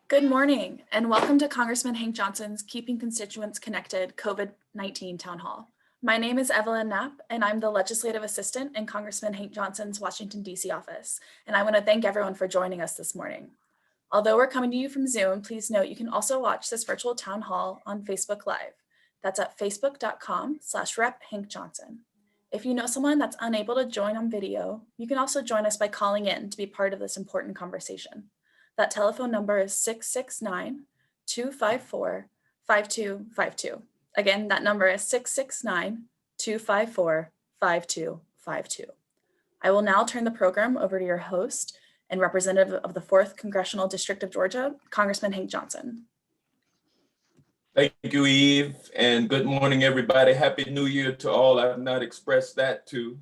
Good morning, and welcome to Congressman Hank Johnson's Keeping Constituents Connected COVID-19 Town Hall. My name is Evelyn Knapp, and I'm the Legislative Assistant in Congressman Hank Johnson's Washington, D.C. office, and I want to thank everyone for joining us this morning. Although we're coming to you from Zoom, please note you can also watch this virtual town hall on Facebook Live. That's at facebook.com/Rep. Hank Johnson. If you know someone that's unable to join on video, you can also join us by calling in to be part of this important conversation. That telephone number is 669-254-5252. Again, that number is 669-254-5252. I will now turn the program over to your host and representative of the 4th Congressional District of Georgia, Congressman Hank Johnson. Thank you, Eve, and good morning, everybody. Happy New Year to all I've not expressed that to.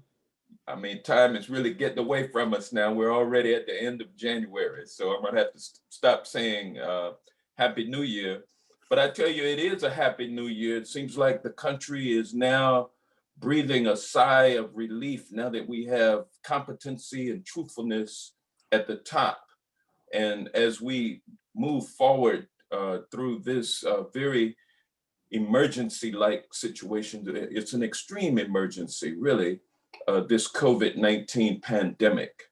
I mean, time is really getting away from us now. We're already at the end of January, so I'm gonna have to stop saying Happy New Year. But I tell you, it is a Happy New Year. It seems like the country is now breathing a sigh of relief now that we have competency and truthfulness at the top. And as we move forward through this very emergency-like situation, it's an extreme emergency, really. This COVID-19 pandemic.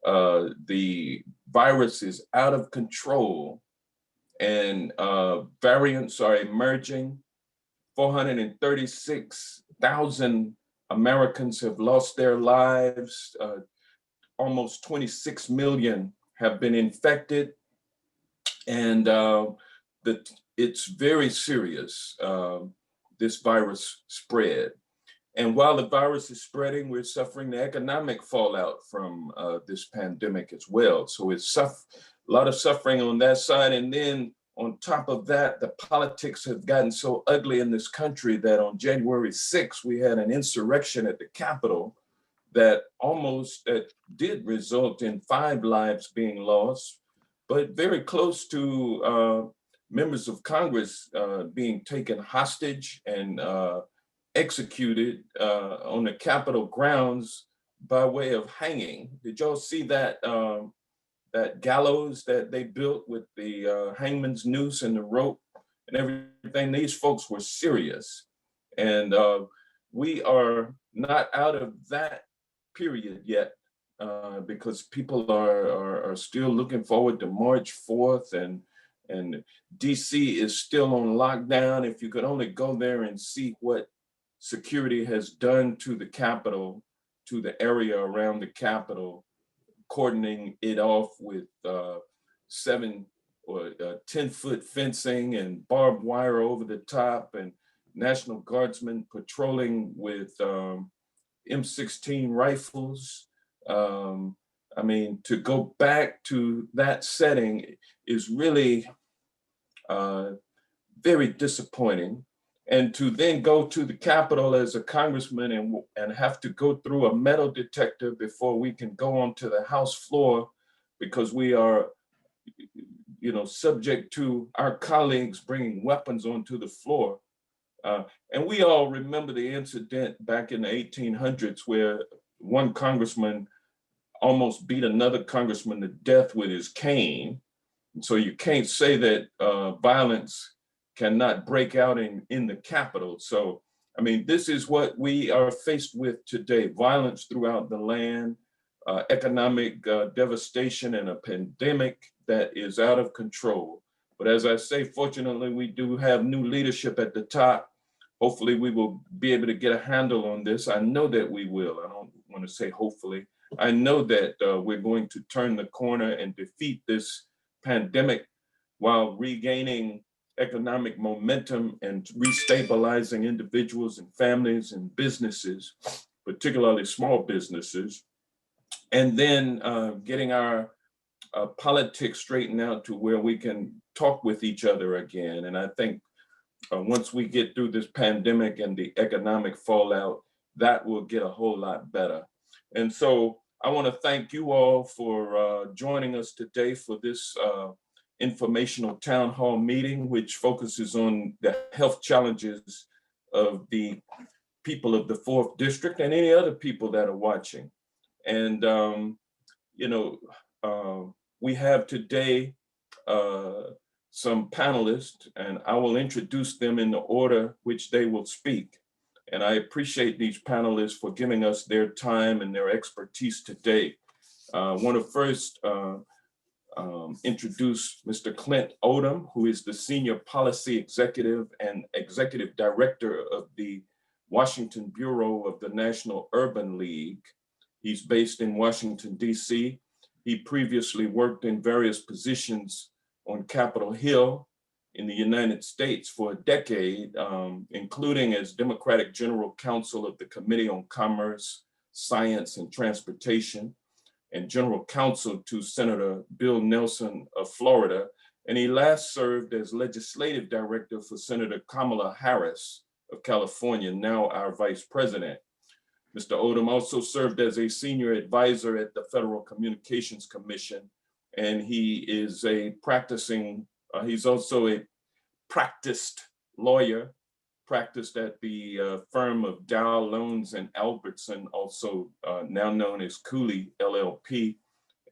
The virus is out of control and variants are emerging. 436,000 Americans have lost their lives. Almost 26 million have been infected. And it's very serious, this virus spread. And while the virus is spreading, we're suffering the economic fallout from this pandemic as well. So it's a lot of suffering on that side. And then on top of that, the politics have gotten so ugly in this country that on January 6th, we had an insurrection at the Capitol that did result in 5 lives being lost, but very close to members of Congress being taken hostage and executed on the Capitol grounds by way of hanging. Did y'all see that that gallows that they built with the hangman's noose and the rope and everything? These folks were serious, and we are not out of that period yet because people are still looking forward to March 4th, and DC is still on lockdown. If you could only go there and see what security has done to the Capitol, to the area around the Capitol, cordoning it off with 7 or 10-foot fencing and barbed wire over the top, and National Guardsmen patrolling with M16 rifles. I mean, to go back to that setting is really very disappointing. And to then go to the Capitol as a congressman and have to go through a metal detector before we can go onto the House floor because we are, subject to our colleagues bringing weapons onto the floor. And we all remember the incident back in the 1800s where one congressman almost beat another congressman to death with his cane. And so you can't say that violence cannot break out in the Capitol. So, I mean, this is what we are faced with today: violence throughout the land, economic devastation, and a pandemic that is out of control. But as I say, fortunately, we do have new leadership at the top. Hopefully, we will be able to get a handle on this. I know that we will. I don't want to say hopefully. I know that we're going to turn the corner and defeat this pandemic while regaining economic momentum and restabilizing individuals and families and businesses, particularly small businesses, and then getting our politics straightened out to where we can talk with each other again. And I think once we get through this pandemic and the economic fallout, that will get a whole lot better. And so I want to thank you all for joining us today for this informational town hall meeting, which focuses on the health challenges of the people of the 4th District and any other people that are watching. And, we have today some panelists, and I will introduce them in the order which they will speak. And I appreciate these panelists for giving us their time and their expertise today. I want to first introduce Mr. Clint Odom, who is the Senior Policy Executive and Executive Director of the Washington Bureau of the National Urban League. He's based in Washington, D.C. He previously worked in various positions on Capitol Hill in the United States for a decade, including as Democratic General Counsel of the Committee on Commerce, Science, and Transportation, and General Counsel to Senator Bill Nelson of Florida. And he last served as Legislative Director for Senator Kamala Harris of California, now our Vice President. Mr. Odom also served as a senior advisor at the Federal Communications Commission, and he is a practicing, he's also a practiced lawyer, practiced at the firm of Dow, Loans and Albertson, also now known as Cooley LLP.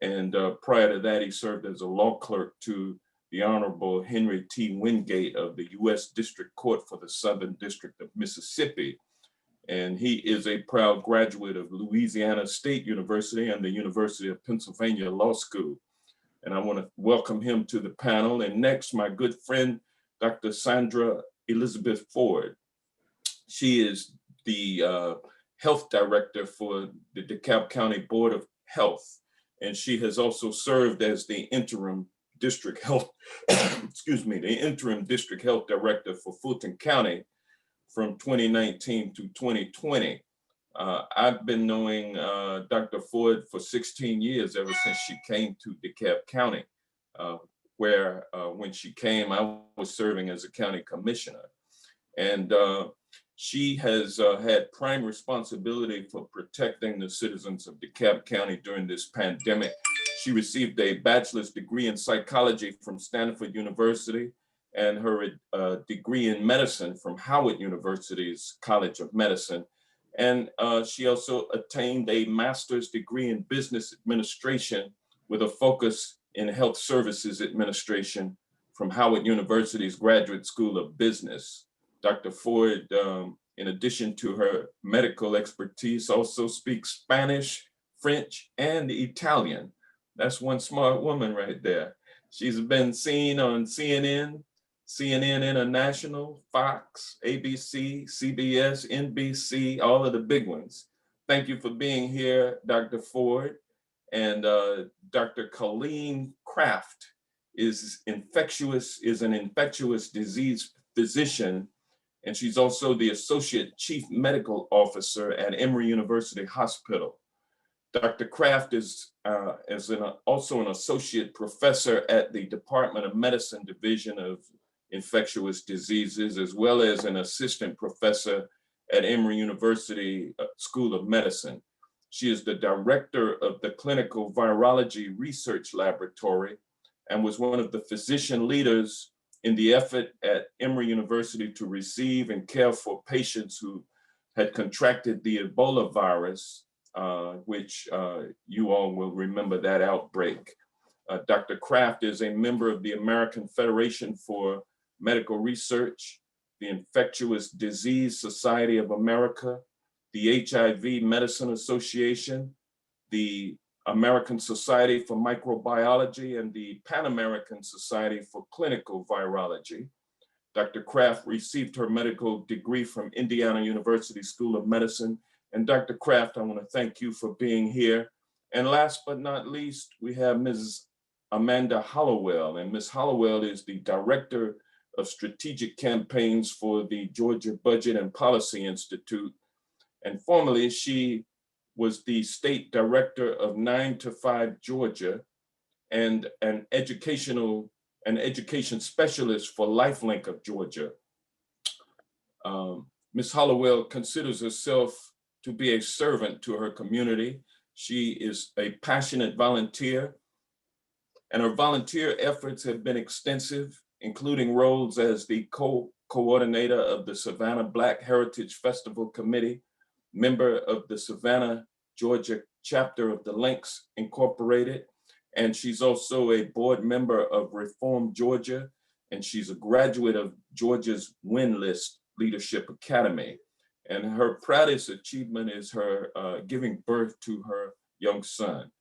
And prior to that, he served as a law clerk to the Honorable Henry T. Wingate of the U.S. District Court for the Southern District of Mississippi. And he is a proud graduate of Louisiana State University and the University of Pennsylvania Law School. And I want to welcome him to the panel. And next, my good friend, Dr. Sandra Elizabeth Ford. She is the health director for the DeKalb County Board of Health. And she has also served as the interim district health, the interim district health director for Fulton County from 2019 to 2020. I've been knowing Dr. Ford for 16 years, ever since she came to DeKalb County, where when she came, I was serving as a county commissioner. And she has had prime responsibility for protecting the citizens of DeKalb County during this pandemic. She received a bachelor's degree in psychology from Stanford University and her degree in medicine from Howard University's College of Medicine. And she also attained a master's degree in business administration with a focus in health services administration from Howard University's Graduate School of Business. Dr. Ford, in addition to her medical expertise, also speaks Spanish, French, and Italian. That's one smart woman right there. She's been seen on CNN, CNN International, Fox, ABC, CBS, NBC, all of the big ones. Thank you for being here, Dr. Ford. And Dr. Colleen Kraft is an infectious disease physician, and she's also the Associate Chief Medical Officer at Emory University Hospital. Dr. Kraft is also an Associate Professor at the Department of Medicine Division of Infectious Diseases, as well as an Assistant Professor at Emory University School of Medicine. She is the Director of the Clinical Virology Research Laboratory and was one of the physician leaders in the effort at Emory University to receive and care for patients who had contracted the Ebola virus, which you all will remember that outbreak. Dr. Kraft is a member of the American Federation for Medical Research, the Infectious Disease Society of America, the HIV Medicine Association, the American Society for Microbiology, and the Pan American Society for Clinical Virology. Dr. Kraft received her medical degree from Indiana University School of Medicine. And Dr. Kraft, I want to thank you for being here. And last but not least, we have Mrs. Amanda Hollowell. And Ms. Hollowell is the Director of Strategic Campaigns for the Georgia Budget and Policy Institute. And formerly, she was the State Director of 9 to 5 Georgia and an education specialist for LifeLink of Georgia. Ms. Hollowell considers herself to be a servant to her community. She is a passionate volunteer, and her volunteer efforts have been extensive, including roles as the co-coordinator of the Savannah Black Heritage Festival Committee, member of the Savannah, Georgia chapter of the Links Incorporated, And she's also a board member of Reform Georgia, and she's a graduate of Georgia's Win List Leadership Academy. And her proudest achievement is her giving birth to her young son.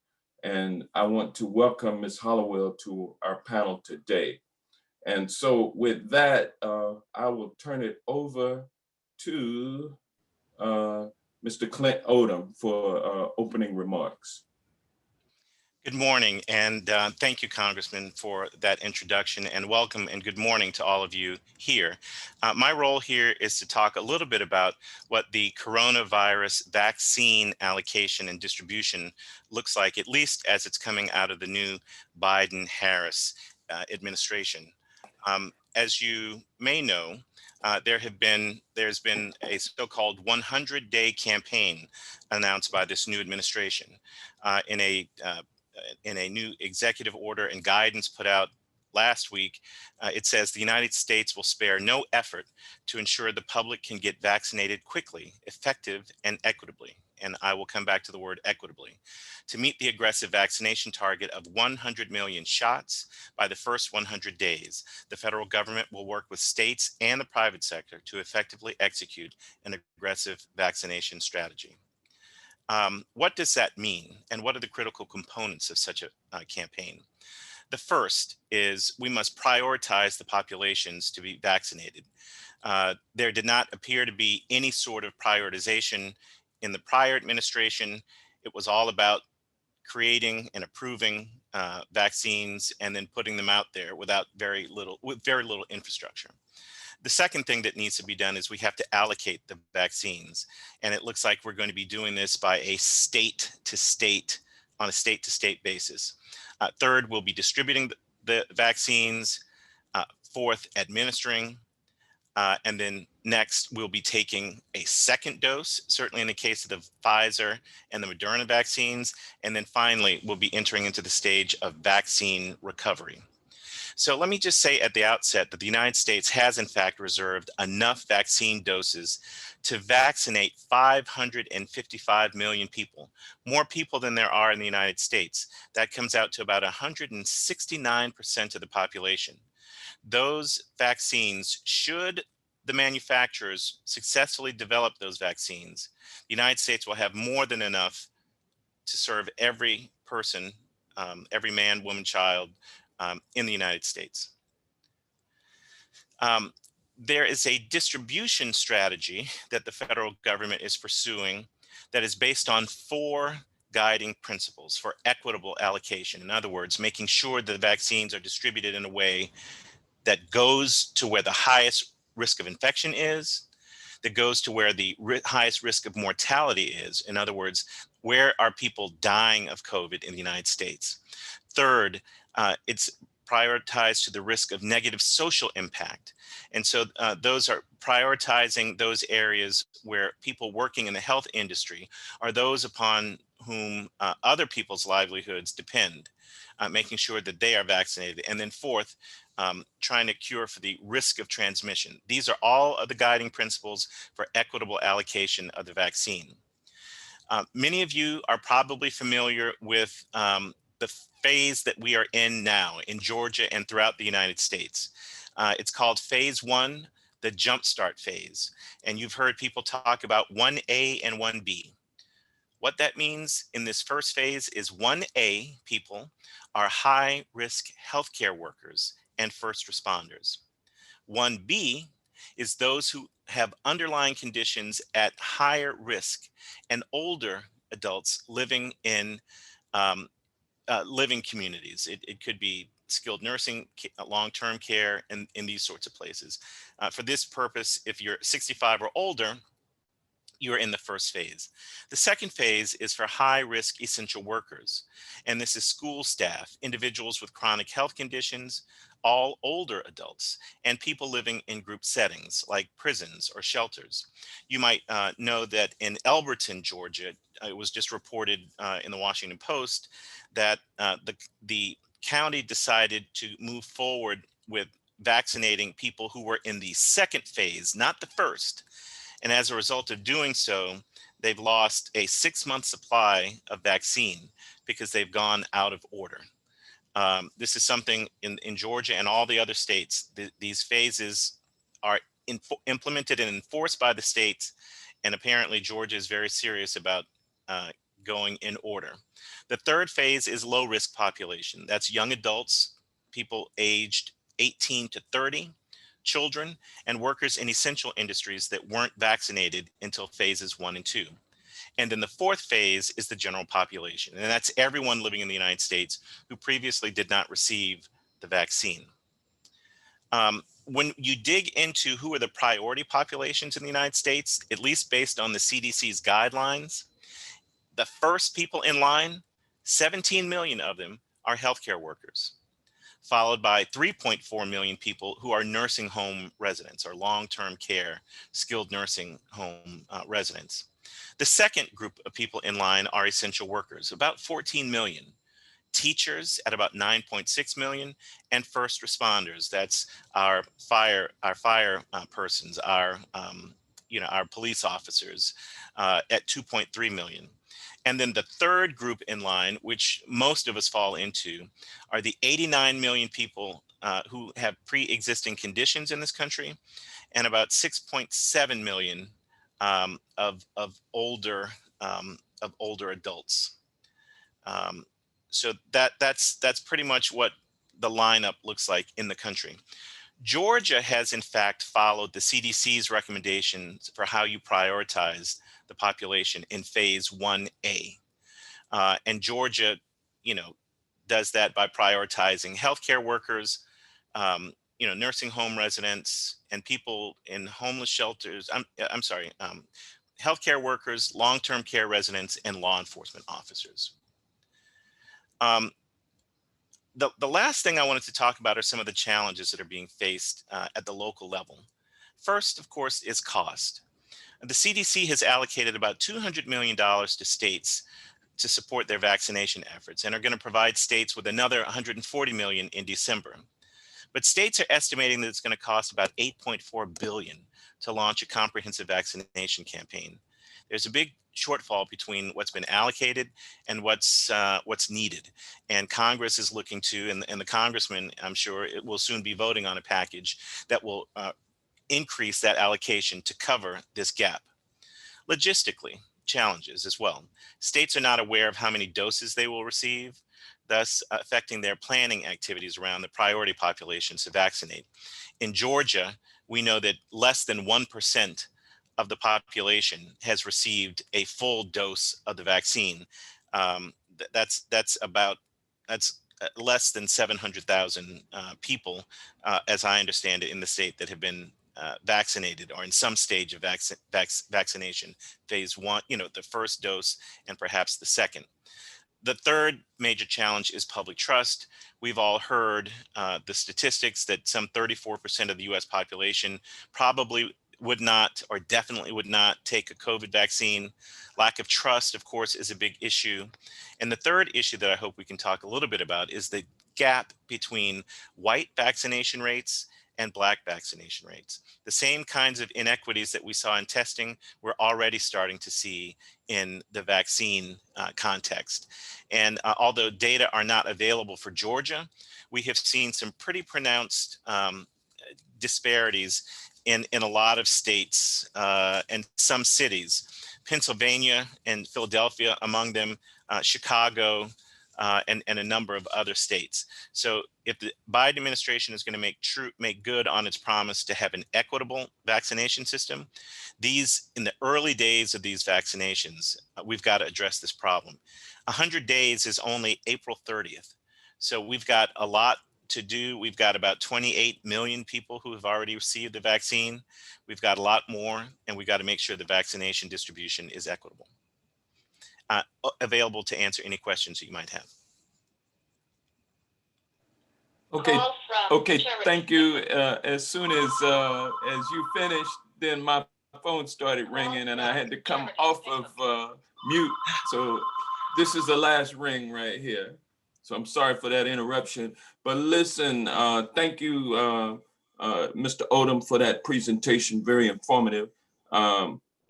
And I want to welcome Ms. Hollowell to our panel today. And so with that, I will turn it over to Mr. Clint Odom for opening remarks. Good morning, and thank you, Congressman, for that introduction, and welcome and good morning to all of you here. My role here is to talk a little bit about what the coronavirus vaccine allocation and distribution looks like, at least as it's coming out of the new Biden-Harris administration. As you may know, there's been a so-called 100-day campaign announced by this new administration in a new executive order and guidance put out last week. It says the United States will spare no effort to ensure the public can get vaccinated quickly, effective, and equitably. And I will come back to the word equitably, to meet the aggressive vaccination target of 100 million shots by the first 100 days. The federal government will work with states and the private sector to effectively execute an aggressive vaccination strategy. What does that mean? And what are the critical components of such a campaign? The first is we must prioritize the populations to be vaccinated. There did not appear to be any sort of prioritization in the prior administration. It was all about creating and approving vaccines and then putting them out there with very little infrastructure. The second thing that needs to be done is we have to allocate the vaccines. And it looks like we're going to be doing this by on a state to state basis. Third, we'll be distributing the vaccines. Fourth, administering. And then next, we'll be taking a second dose, certainly in the case of the Pfizer and the Moderna vaccines. And then finally, we'll be entering into the stage of vaccine recovery. So let me just say at the outset that the United States has in fact reserved enough vaccine doses to vaccinate 555 million people, more people than there are in the United States. That comes out to about 169% of the population. Those vaccines, should the manufacturers successfully develop those vaccines, the United States will have more than enough to serve every person, every man, woman, child, in the United States. There is a distribution strategy that the federal government is pursuing that is based on 4 guiding principles for equitable allocation. In other words, making sure that the vaccines are distributed in a way that goes to where the highest risk of infection is, that goes to where the highest risk of mortality is. In other words, where are people dying of COVID in the United States? Third, it's prioritized to the risk of negative social impact. And so those are prioritizing those areas where people working in the health industry are those upon whom other people's livelihoods depend, making sure that they are vaccinated. And then fourth, trying to cure for the risk of transmission. These are all of the guiding principles for equitable allocation of the vaccine. Many of you are probably familiar with the phase that we are in now in Georgia and throughout the United States. It's called phase 1, the jumpstart phase. And you've heard people talk about 1A and 1B. What that means in this first phase is 1A people are high risk healthcare workers and first responders. 1B is those who have underlying conditions at higher risk and older adults living in living communities. It could be skilled nursing, long-term care, and in these sorts of places. For this purpose, if you're 65 or older, you're in the first phase. The second phase is for high-risk essential workers, and this is school staff, individuals with chronic health conditions, all older adults, and people living in group settings like prisons or shelters. You might know that in Elberton, Georgia, it was just reported in the Washington Post that the county decided to move forward with vaccinating people who were in the second phase, not the first. And as a result of doing so, they've lost a 6-month supply of vaccine because they've gone out of order. This is something in Georgia and all the other states. These phases are implemented and enforced by the states, and apparently Georgia is very serious about going in order. The third phase is low risk population. That's young adults, people aged 18 to 30, children, and workers in essential industries that weren't vaccinated until phases 1 and 2. And then the fourth phase is the general population, and that's everyone living in the United States who previously did not receive the vaccine. When you dig into who are the priority populations in the United States, at least based on the CDC's guidelines, the first people in line, 17 million of them are healthcare workers, followed by 3.4 million people who are nursing home residents or long-term care, skilled nursing home residents. The second group of people in line are essential workers, about 14 million. Teachers at about 9.6 million, and first responders. That's our fire persons, our police officers at 2.3 million. And then the third group in line, which most of us fall into, are the 89 million people who have pre-existing conditions in this country, and about 6.7 million of older adults. So that's pretty much what the lineup looks like in the country. Georgia has in fact followed the CDC's recommendations for how you prioritize the population in phase 1A. And Georgia, does that by prioritizing healthcare workers, nursing home residents, and people in homeless shelters. Healthcare workers, long-term care residents, and law enforcement officers. The last thing I wanted to talk about are some of the challenges that are being faced at the local level. First, of course, is cost. The CDC has allocated about $200 million to states to support their vaccination efforts and are going to provide states with another $140 million in December. But states are estimating that it's going to cost about $8.4 billion to launch a comprehensive vaccination campaign. There's a big shortfall between what's been allocated and what's needed. And Congress is looking to, and the Congressman, I'm sure, it will soon be voting on a package that will increase that allocation to cover this gap. Logistically, challenges as well. States are not aware of how many doses they will receive, thus affecting their planning activities around the priority populations to vaccinate. In Georgia, we know that less than 1% of the population has received a full dose of the vaccine. That's less than 700,000 people, as I understand it, in the state that have been vaccinated or in some stage of vaccination, phase 1, the first dose and perhaps the second. The third major challenge is public trust. We've all heard the statistics that some 34% of the US population probably would not, or definitely would not, take a COVID vaccine. Lack of trust, of course, is a big issue. And the third issue that I hope we can talk a little bit about is the gap between white vaccination rates and Black vaccination rates. The same kinds of inequities that we saw in testing, we're already starting to see in the vaccine context. And although data are not available for Georgia, we have seen some pretty pronounced disparities in a lot of states and some cities. Pennsylvania and Philadelphia among them, Chicago, and a number of other states. So if the Biden administration is going to make good on its promise to have an equitable vaccination system, in the early days of these vaccinations, we've got to address this problem. 100 days is only April 30th. So we've got a lot to do. We've got about 28 million people who have already received the vaccine. We've got a lot more, and we've got to make sure the vaccination distribution is equitable. Available to answer any questions that you might have. Okay, thank you. As soon as you finished, then my phone started ringing and I had to come off of mute. So this is the last ring right here. So I'm sorry for that interruption. But listen, thank you, Mr. Odom, for that presentation. Very informative.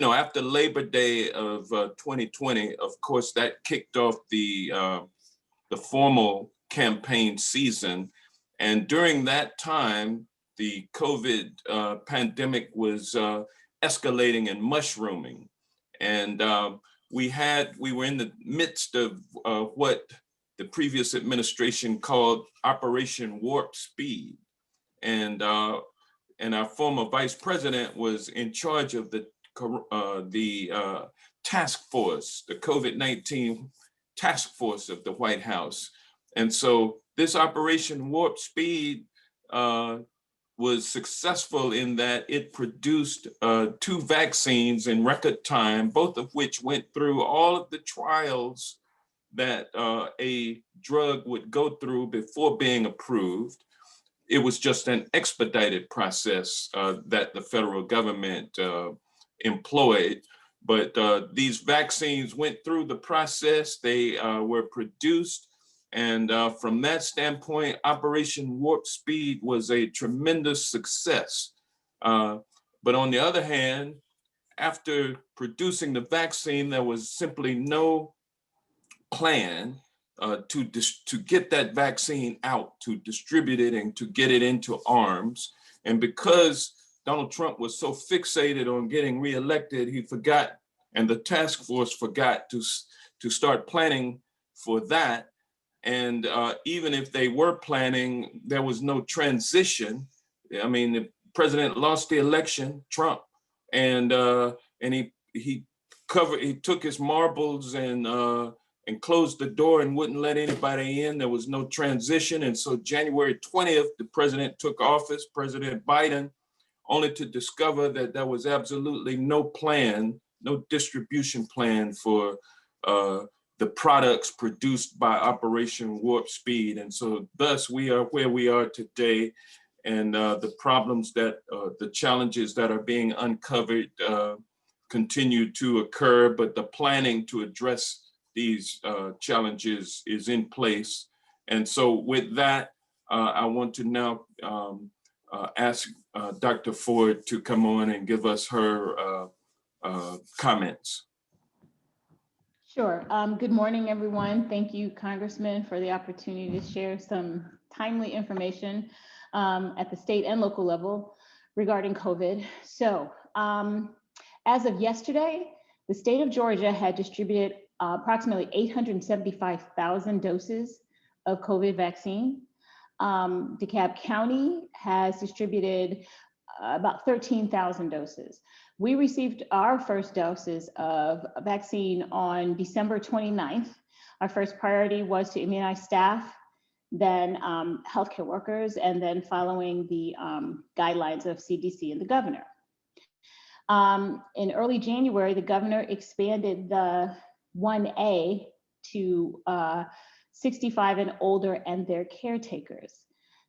After Labor Day of 2020, of course, that kicked off the formal campaign season. And during that time, the COVID pandemic was escalating and mushrooming. And we were in the midst of what the previous administration called Operation Warp Speed. And our former vice president was in charge of the task force, the COVID-19 task force of the White House. And so this Operation Warp Speed was successful in that it produced 2 vaccines in record time, both of which went through all of the trials that a drug would go through before being approved. It was just an expedited process that the federal government employed. But these vaccines went through the process, they were produced. And from that standpoint, Operation Warp Speed was a tremendous success. But on the other hand, after producing the vaccine, there was simply no plan to get that vaccine out, to distribute it and to get it into arms. And because Donald Trump was so fixated on getting reelected, he forgot, and the task force forgot to start planning for that. And even if they were planning, there was no transition. I mean, the president lost the election, Trump, and he took his marbles and closed the door and wouldn't let anybody in. There was no transition. And so January 20th, the president took office, President Biden, only to discover that there was absolutely no plan, no distribution plan for the products produced by Operation Warp Speed. And so thus we are where we are today. And the problems that, the challenges that are being uncovered continue to occur, but the planning to address these challenges is in place. And so with that, I want to now ask Dr. Ford to come on and give us her comments. Sure. Good morning, everyone. Thank you, Congressman, for the opportunity to share some timely information at the state and local level regarding COVID. So as of yesterday, the state of Georgia had distributed approximately 875,000 doses of COVID vaccine. DeKalb County has distributed about 13,000 doses. We received our first doses of vaccine on December 29th. Our first priority was to immunize staff, then healthcare workers, and then following the guidelines of CDC and the governor. In early January, the governor expanded the 1A to 65 and older and their caretakers.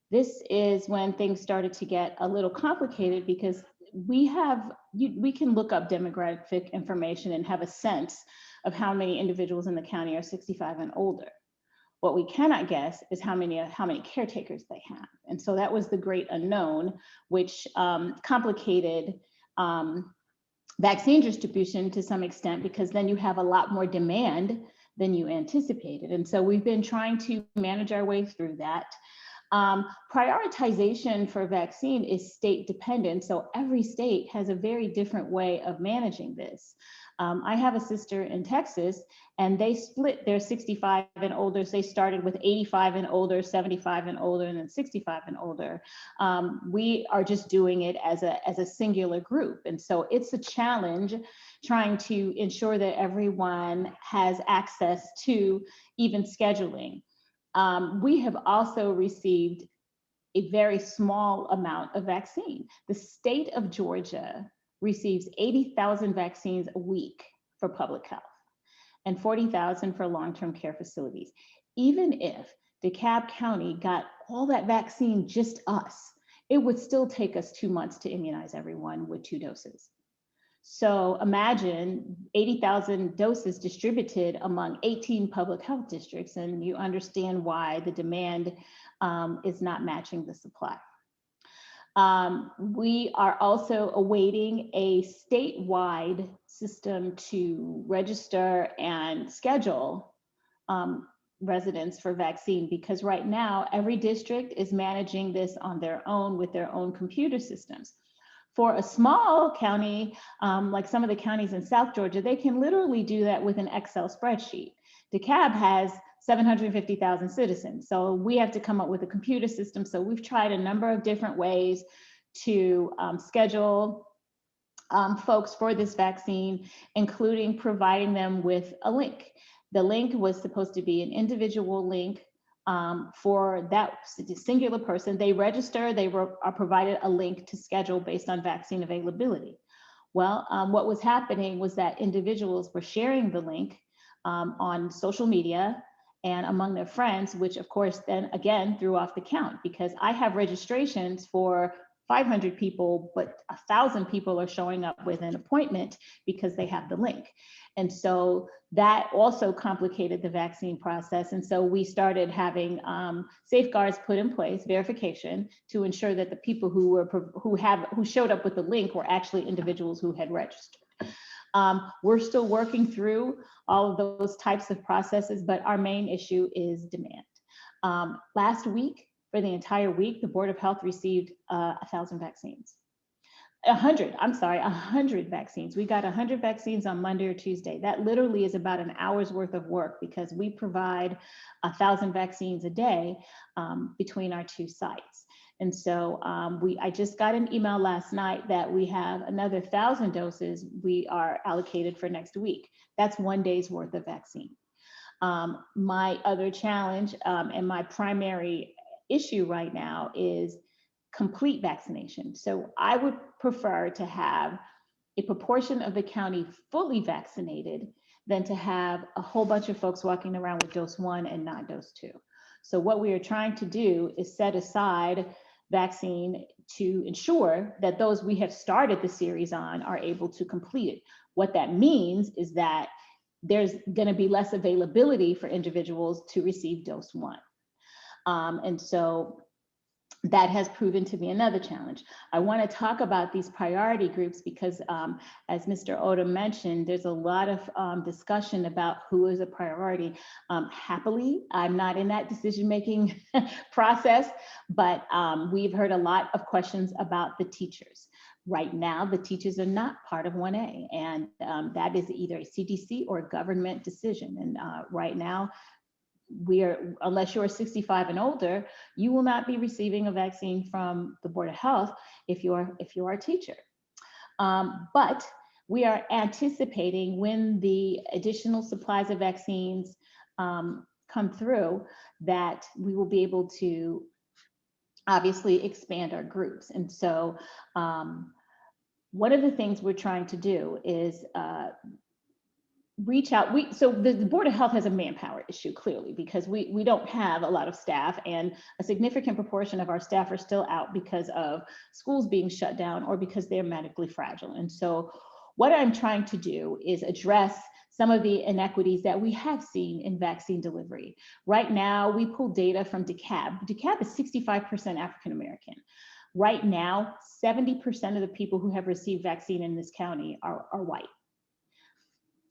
This is when things started to get a little complicated because we can look up demographic information and have a sense of how many individuals in the county are 65 and older. What we cannot guess is how many caretakers they have. And so that was the great unknown, which complicated vaccine distribution to some extent, because then you have a lot more demand than you anticipated. And so we've been trying to manage our way through that. Prioritization for vaccine is state dependent. So every state has a very different way of managing this. I have a sister in Texas, and they split their 65 and older. They started with 85 and older, 75 and older, and then 65 and older. We are just doing it as a singular group. And so it's a challenge trying to ensure that everyone has access to even scheduling. We have also received a very small amount of vaccine. The state of Georgia receives 80,000 vaccines a week for public health and 40,000 for long-term care facilities. Even if DeKalb County got all that vaccine, just us, it would still take us 2 months to immunize everyone with 2 doses. So imagine 80,000 doses distributed among 18 public health districts, and you understand why the demand is not matching the supply. We are also awaiting a statewide system to register and schedule residents for vaccine, because right now every district is managing this on their own with their own computer systems. For a small county, like some of the counties in South Georgia, they can literally do that with an Excel spreadsheet. DeKalb has 750,000 citizens, so we have to come up with a computer system. So we've tried a number of different ways to schedule folks for this vaccine, including providing them with a link. The link was supposed to be an individual link for that singular person. They register, they are provided a link to schedule based on vaccine availability. Well, what was happening was that individuals were sharing the link on social media and among their friends, which of course then again threw off the count, because I have registrations for 500 people, but 1,000 people are showing up with an appointment because they have the link. And so that also complicated the vaccine process. And so we started having safeguards put in place, verification, to ensure that the people who showed up with the link were actually individuals who had registered. We're still working through all of those types of processes, but our main issue is demand. Last week, for the entire week, the Board of Health received 1,000 vaccines. 100 vaccines. We got 100 vaccines on Monday or Tuesday. That literally is about an hour's worth of work, because we provide 1,000 vaccines a day between our two sites. And so I just got an email last night that we have another 1,000 doses we are allocated for next week. That's 1 day's worth of vaccine. My other challenge and my primary issue right now is complete vaccination. So I would prefer to have a proportion of the county fully vaccinated than to have a whole bunch of folks walking around with dose 1 and not dose 2. So what we are trying to do is set aside vaccine to ensure that those we have started the series on are able to complete it. What that means is that there's going to be less availability for individuals to receive dose 1. And so that has proven to be another challenge. I want to talk about these priority groups because as Mr. Odom mentioned, there's a lot of discussion about who is a priority. Happily, I'm not in that decision-making process, but we've heard a lot of questions about the teachers. Right now, the teachers are not part of 1A, and that is either a CDC or a government decision. And right now, unless you're 65 and older, you will not be receiving a vaccine from the Board of Health if you are a teacher. But we are anticipating when the additional supplies of vaccines come through that we will be able to obviously expand our groups. And so one of the things we're trying to do is reach out. So the Board of Health has a manpower issue, clearly, because we don't have a lot of staff, and a significant proportion of our staff are still out because of schools being shut down or because they're medically fragile. And so what I'm trying to do is address some of the inequities that we have seen in vaccine delivery. Right now, we pull data from DeKalb. DeKalb is 65% African American. Right now, 70% of the people who have received vaccine in this county are white.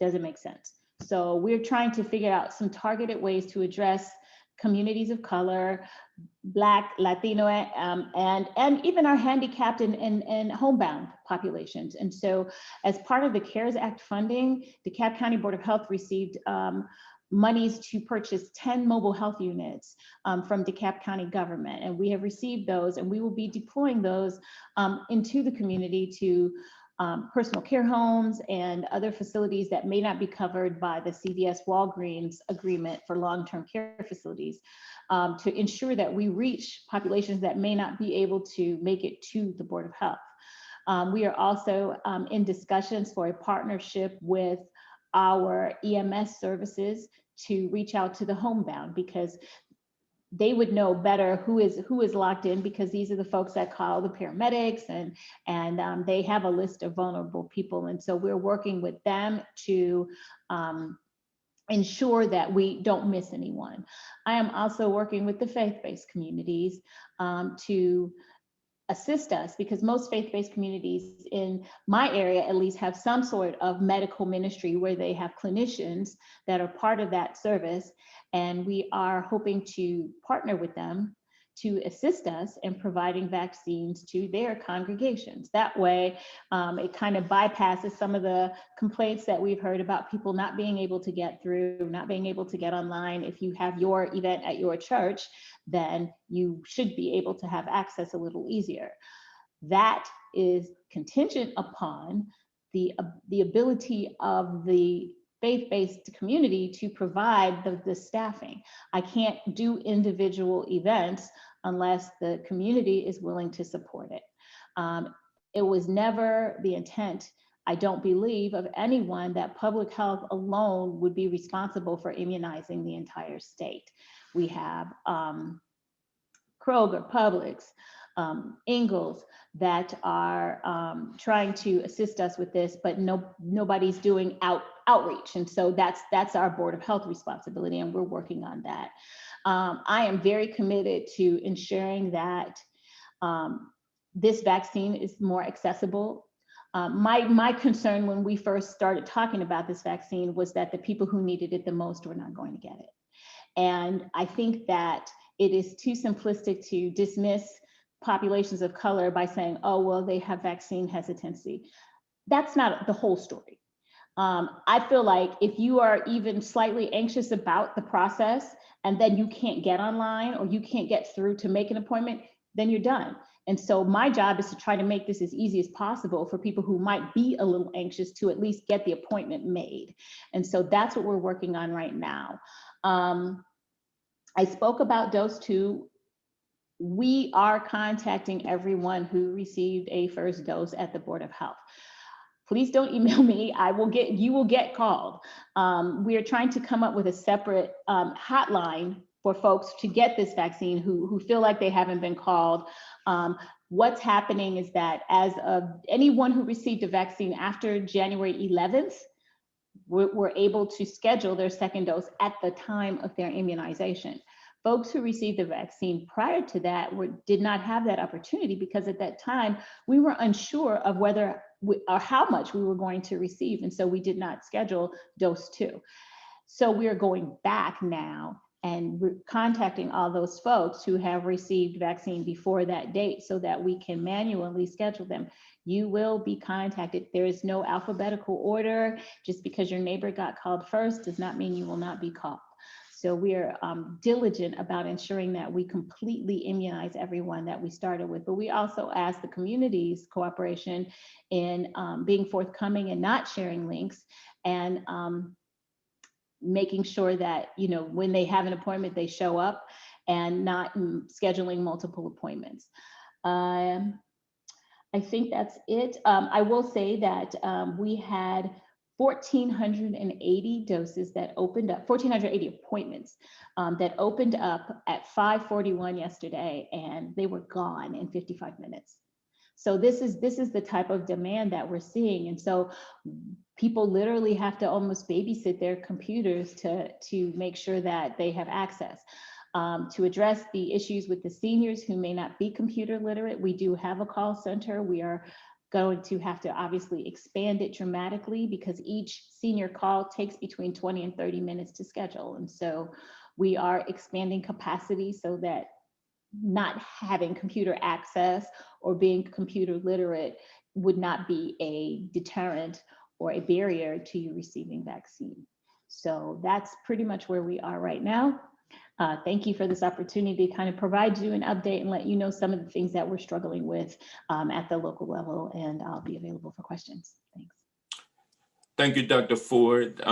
Doesn't make sense. So we're trying to figure out some targeted ways to address communities of color, Black, Latino, and even our handicapped and homebound populations. And so as part of the CARES Act funding, the DeKalb County Board of Health received monies to purchase 10 mobile health units from DeKalb County government. And we have received those, and we will be deploying those into the community to personal care homes and other facilities that may not be covered by the CVS Walgreens agreement for long-term care facilities, to ensure that we reach populations that may not be able to make it to the Board of Health. We are also in discussions for a partnership with our EMS services to reach out to the homebound, because they would know better who is locked in, because these are the folks that call the paramedics, and they have a list of vulnerable people. And so we're working with them to ensure that we don't miss anyone. I am also working with the faith-based communities to assist us, because most faith-based communities in my area at least have some sort of medical ministry where they have clinicians that are part of that service. And we are hoping to partner with them to assist us in providing vaccines to their congregations. That way, it kind of bypasses some of the complaints that we've heard about people not being able to get through, not being able to get online. If you have your event at your church, then you should be able to have access a little easier. That is contingent upon the ability of the faith-based community to provide the staffing. I can't do individual events unless the community is willing to support it. It was never the intent, I don't believe, of anyone that public health alone would be responsible for immunizing the entire state. We have Kroger, Publix, Ingalls that are trying to assist us with this, but nobody's doing outreach. And so that's our Board of Health responsibility, and we're working on that. I am very committed to ensuring that this vaccine is more accessible. My concern when we first started talking about this vaccine was that the people who needed it the most were not going to get it. And I think that it is too simplistic to dismiss populations of color by saying, oh, well, they have vaccine hesitancy. That's not the whole story. I feel like if you are even slightly anxious about the process and then you can't get online or you can't get through to make an appointment, then you're done. And so my job is to try to make this as easy as possible for people who might be a little anxious to at least get the appointment made. And so that's what we're working on right now. I spoke about dose 2. We are contacting everyone who received a first dose at the Board of Health. Please don't email me. You will get called. We are trying to come up with a separate hotline for folks to get this vaccine who feel like they haven't been called. What's happening is that as of anyone who received a vaccine after January 11th, were able to schedule their second dose at the time of their immunization. Folks who received the vaccine prior to that did not have that opportunity because at that time we were unsure of whether or how much we were going to receive. And so we did not schedule dose 2. So we are going back now and we're contacting all those folks who have received vaccine before that date so that we can manually schedule them. You will be contacted. There is no alphabetical order. Just because your neighbor got called first does not mean you will not be called. So we are diligent about ensuring that we completely immunize everyone that we started with, but we also ask the community's cooperation in being forthcoming and not sharing links and making sure that, you know, when they have an appointment, they show up and not scheduling multiple appointments. I think that's it. I will say that we had 1,480 doses that opened up, 1,480 appointments that opened up at 5:41 yesterday, and they were gone in 55 minutes. So this is the type of demand that we're seeing. And so people literally have to almost babysit their computers to make sure that they have access. To address the issues with the seniors who may not be computer literate, we do have a call center. We are going to have to obviously expand it dramatically because each senior call takes between 20 and 30 minutes to schedule. And so we are expanding capacity so that not having computer access or being computer literate would not be a deterrent or a barrier to you receiving vaccine. So that's pretty much where we are right now. Thank you for this opportunity to kind of provide you an update and let you know some of the things that we're struggling with at the local level, and I'll be available for questions. Thanks. Thank you, Dr. Ford.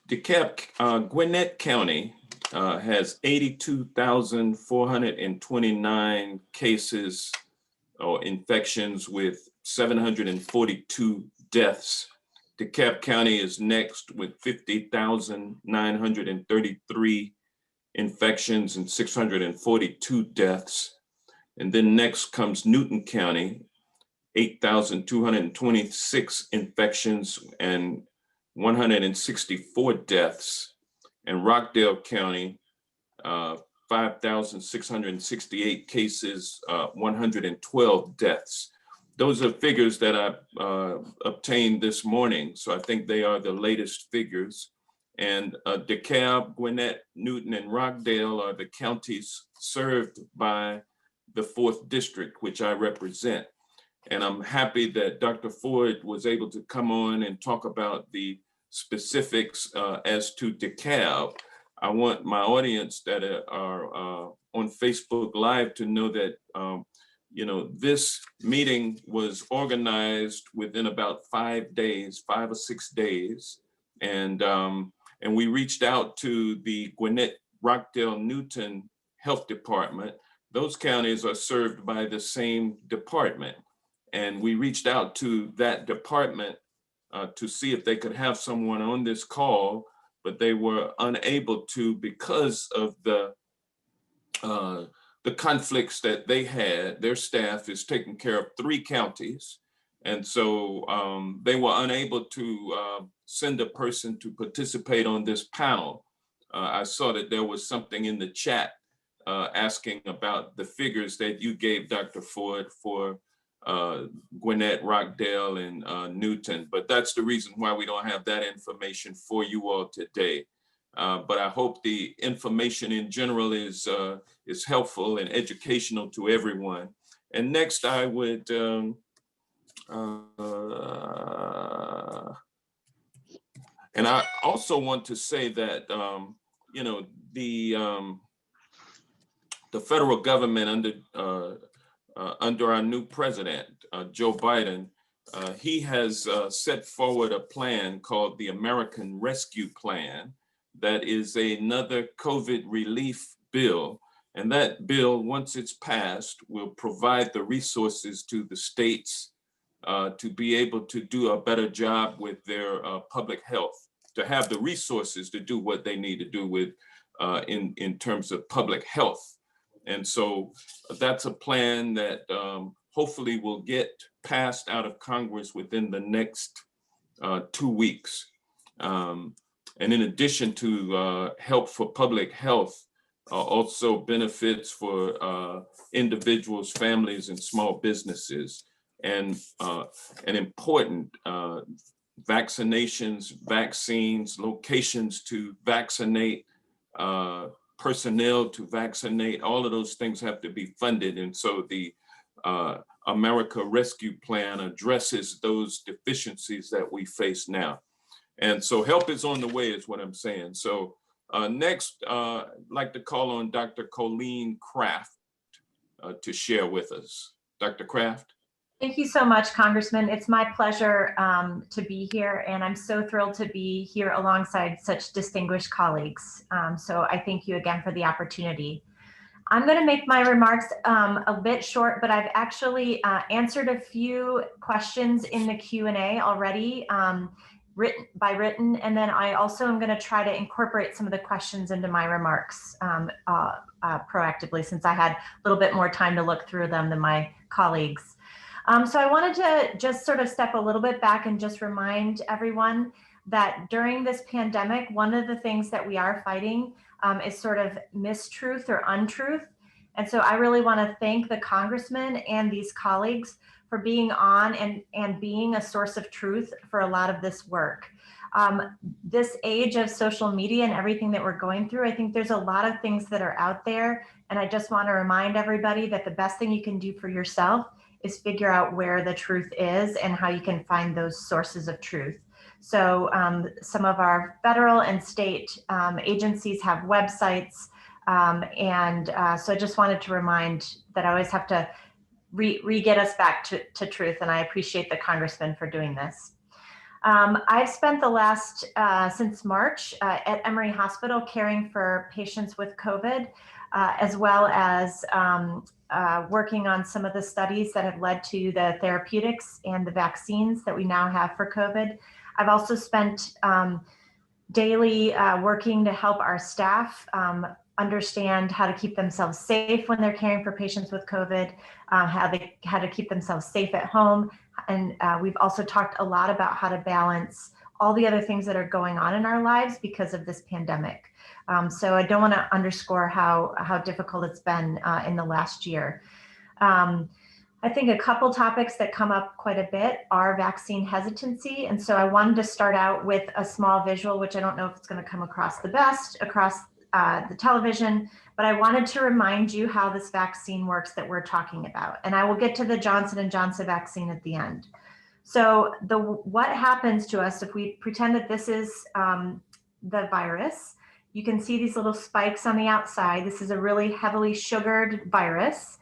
DeKalb, Gwinnett County has 82,429 cases or infections with 742 deaths. DeKalb County is next with 50,933 infections and 642 deaths. And then next comes Newton County, 8,226 infections and 164 deaths. And Rockdale County, 5,668 cases, 112 deaths. Those are figures that I obtained this morning. So I think they are the latest figures. And DeKalb, Gwinnett, Newton, and Rockdale are the counties served by the 4th District, which I represent. And I'm happy that Dr. Ford was able to come on and talk about the specifics as to DeKalb. I want my audience that are on Facebook Live to know that this meeting was organized within about 5 days, 5 or 6 days. And we reached out to the Gwinnett, Rockdale, Newton Health Department. Those counties are served by the same department. And we reached out to that department to see if they could have someone on this call, but they were unable to because of the conflicts that they had. Their staff is taking care of 3 counties. And so they were unable to send a person to participate on this panel. I saw that there was something in the chat asking about the figures that you gave, Dr. Ford, for Gwinnett, Rockdale, and Newton. But that's the reason why we don't have that information for you all today. But I hope the information in general is helpful and educational to everyone. And next I would, and I also want to say that, the federal government under our new president, Joe Biden, he has set forward a plan called the American Rescue Plan that is another COVID relief bill. And that bill, once it's passed, will provide the resources to the states to be able to do a better job with their public health, to have the resources to do what they need to do with in terms of public health. And so that's a plan that hopefully will get passed out of Congress within the next 2 weeks. And in addition to help for public health, also benefits for individuals, families, and small businesses, and important vaccinations, vaccines, locations to vaccinate, personnel to vaccinate. All of those things have to be funded. And so the America Rescue Plan addresses those deficiencies that we face now. And so help is on the way is what I'm saying. So next, I'd like to call on Dr. Colleen Kraft to share with us. Dr. Kraft. Thank you so much, Congressman. It's my pleasure to be here, and I'm so thrilled to be here alongside such distinguished colleagues. So I thank you again for the opportunity. I'm going to make my remarks a bit short, but I've actually answered a few questions in the Q&A already, written, and then I also am going to try to incorporate some of the questions into my remarks proactively, since I had a little bit more time to look through them than my colleagues. So I wanted to just sort of step a little bit back and just remind everyone that during this pandemic, one of the things that we are fighting is sort of mistruth or untruth. And so I really want to thank the Congressman and these colleagues for being on and being a source of truth for a lot of this work. This age of social media and everything that we're going through, I think there's a lot of things that are out there. And I just want to remind everybody that the best thing you can do for yourself is figure out where the truth is and how you can find those sources of truth. So some of our federal and state agencies have websites. So I just wanted to remind that I always have to re-get us back to truth. And I appreciate the Congressman for doing this. I've spent the last, since March at Emory Hospital caring for patients with COVID, as well as working on some of the studies that have led to the therapeutics and the vaccines that we now have for COVID. I've also spent daily working to help our staff understand how to keep themselves safe when they're caring for patients with COVID, how to keep themselves safe at home. And we've also talked a lot about how to balance all the other things that are going on in our lives because of this pandemic. So I don't want to underscore how difficult it's been in the last year. I think a couple topics that come up quite a bit are vaccine hesitancy. And so I wanted to start out with a small visual, which I don't know if it's going to come across the best across the television, but I wanted to remind you how this vaccine works that we're talking about. And I will get to the Johnson & Johnson vaccine at the end. So what happens to us if we pretend that this is the virus? You can see these little spikes on the outside. This is a really heavily sugared virus.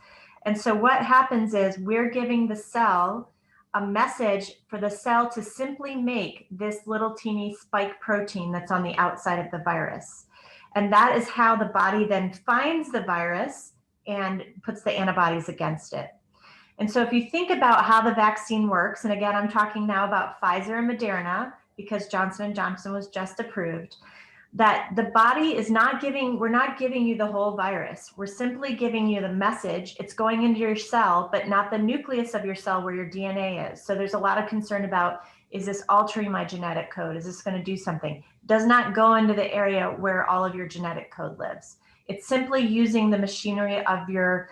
And so what happens is we're giving the cell a message for the cell to simply make this little teeny spike protein that's on the outside of the virus. And that is how the body then finds the virus and puts the antibodies against it. And so if you think about how the vaccine works, and again, I'm talking now about Pfizer and Moderna because Johnson & Johnson was just approved, that the body is not giving, we're not giving you the whole virus. We're simply giving you the message. It's going into your cell, but not the nucleus of your cell where your DNA is. So there's a lot of concern about, is this altering my genetic code? Is this going to do something? It does not go into the area where all of your genetic code lives. It's simply using the machinery of your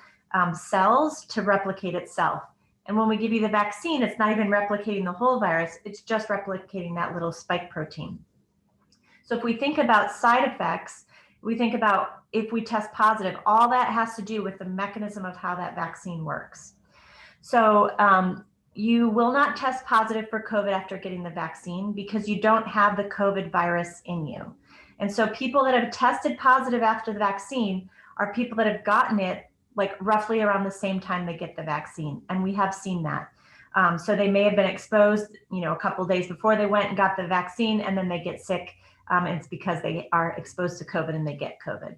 cells to replicate itself. And when we give you the vaccine, it's not even replicating the whole virus. It's just replicating that little spike protein. So if we think about side effects, we think about if we test positive, all that has to do with the mechanism of how that vaccine works. So you will not test positive for COVID after getting the vaccine because you don't have the COVID virus in you. And so people that have tested positive after the vaccine are people that have gotten it like roughly around the same time they get the vaccine. And we have seen that. So they may have been exposed, a couple of days before they went and got the vaccine, and then they get sick. And it's because they are exposed to COVID and they get COVID.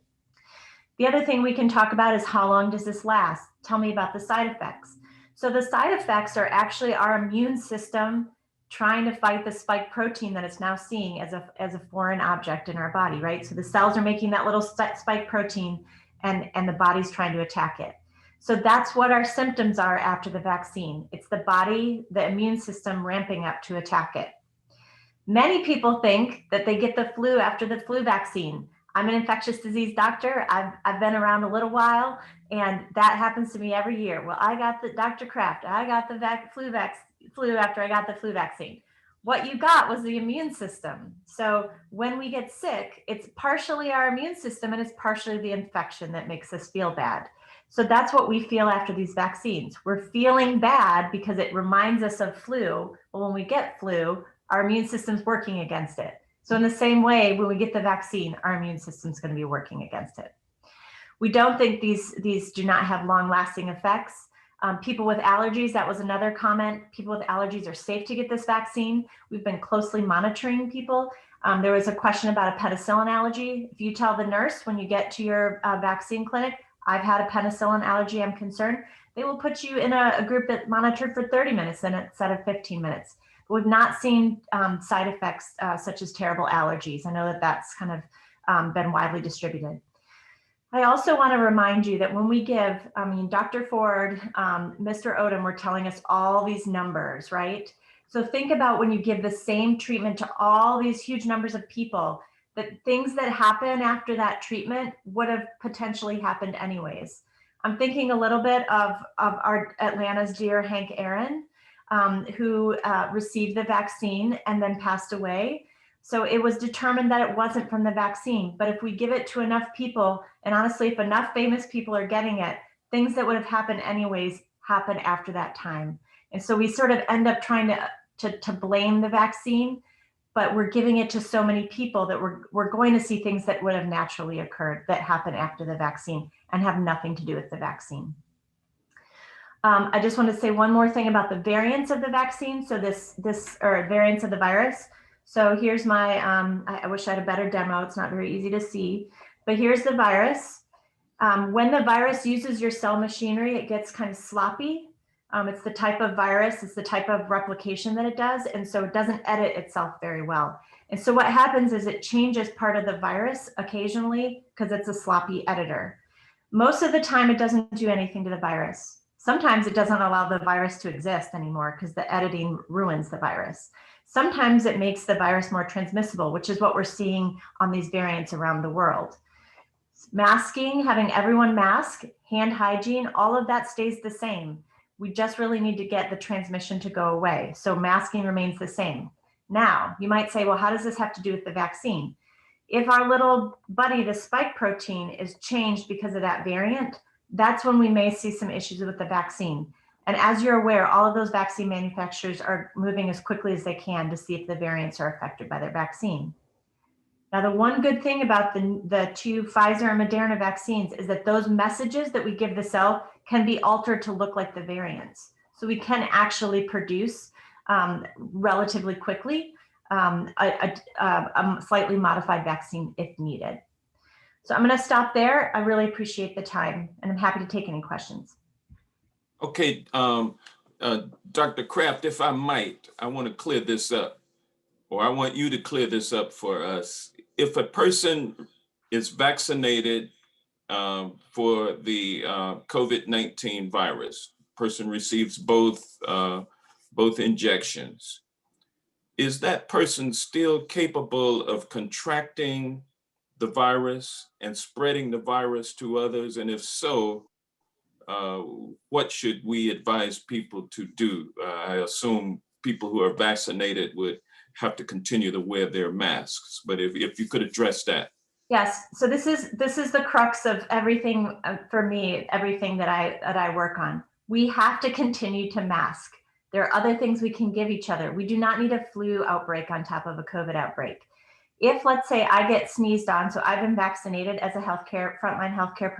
The other thing we can talk about is how long does this last? Tell me about the side effects. So the side effects are actually our immune system trying to fight the spike protein that it's now seeing as a foreign object in our body, right? So the cells are making that little spike protein and the body's trying to attack it. So that's what our symptoms are after the vaccine. It's the body, the immune system ramping up to attack it. Many people think that they get the flu after the flu vaccine. I'm an infectious disease doctor. I've been around a little while, and that happens to me every year. Well, I got the Dr. Kraft. I got the flu after I got the flu vaccine. What you got was the immune system. So when we get sick, it's partially our immune system and it's partially the infection that makes us feel bad. So that's what we feel after these vaccines. We're feeling bad because it reminds us of flu. But when we get flu, our immune system's working against it. So in the same way, when we get the vaccine, our immune system's going to be working against it. We don't think these do not have long-lasting effects. People with allergies, that was another comment. People with allergies are safe to get this vaccine. We've been closely monitoring people. There was a question about a penicillin allergy. If you tell the nurse when you get to your vaccine clinic, I've had a penicillin allergy, I'm concerned, they will put you in a group that monitored for 30 minutes instead of 15 minutes. We've not seen side effects such as terrible allergies. I know that that's kind of been widely distributed. I also want to remind you that when we give, Dr. Ford, Mr. Odom were telling us all these numbers, right? So think about when you give the same treatment to all these huge numbers of people, that things that happen after that treatment would have potentially happened anyways. I'm thinking a little bit of our Atlanta's dear Hank Aaron, who received the vaccine and then passed away. So it was determined that it wasn't from the vaccine. But if we give it to enough people, and honestly, if enough famous people are getting it, things that would have happened anyways happen after that time. And so we sort of end up trying to blame the vaccine, but we're giving it to so many people that we're going to see things that would have naturally occurred that happen after the vaccine and have nothing to do with the vaccine. I just want to say one more thing about the variants of the vaccine. So or variants of the virus. So here's my, I wish I had a better demo. It's not very easy to see, but here's the virus. When the virus uses your cell machinery, it gets kind of sloppy. It's the type of virus, it's the type of replication that it does. And so it doesn't edit itself very well. And so what happens is it changes part of the virus occasionally because it's a sloppy editor. Most of the time, it doesn't do anything to the virus. Sometimes it doesn't allow the virus to exist anymore because the editing ruins the virus. Sometimes it makes the virus more transmissible, which is what we're seeing on these variants around the world. Masking, having everyone mask, hand hygiene, all of that stays the same. We just really need to get the transmission to go away. So masking remains the same. Now, you might say, well, how does this have to do with the vaccine? If our little buddy, the spike protein, is changed because of that variant, that's when we may see some issues with the vaccine. And as you're aware, all of those vaccine manufacturers are moving as quickly as they can to see if the variants are affected by their vaccine. Now, the one good thing about the two Pfizer and Moderna vaccines is that those messages that we give the cell can be altered to look like the variants. So we can actually produce relatively quickly a slightly modified vaccine if needed. So I'm going to stop there. I really appreciate the time, and I'm happy to take any questions. Okay, Dr. Kraft, if I might, I want to clear this up, or I want you to clear this up for us. If a person is vaccinated for the COVID-19 virus, person receives both injections, is that person still capable of contracting the virus and spreading the virus to others? And if so, what should we advise people to do? I assume people who are vaccinated would have to continue to wear their masks, but if you could address that. Yes, so this is the crux of everything for me, everything that I work on. We have to continue to mask. There are other things we can give each other. We do not need a flu outbreak on top of a COVID outbreak. If, let's say, I get sneezed on, so I've been vaccinated as a frontline healthcare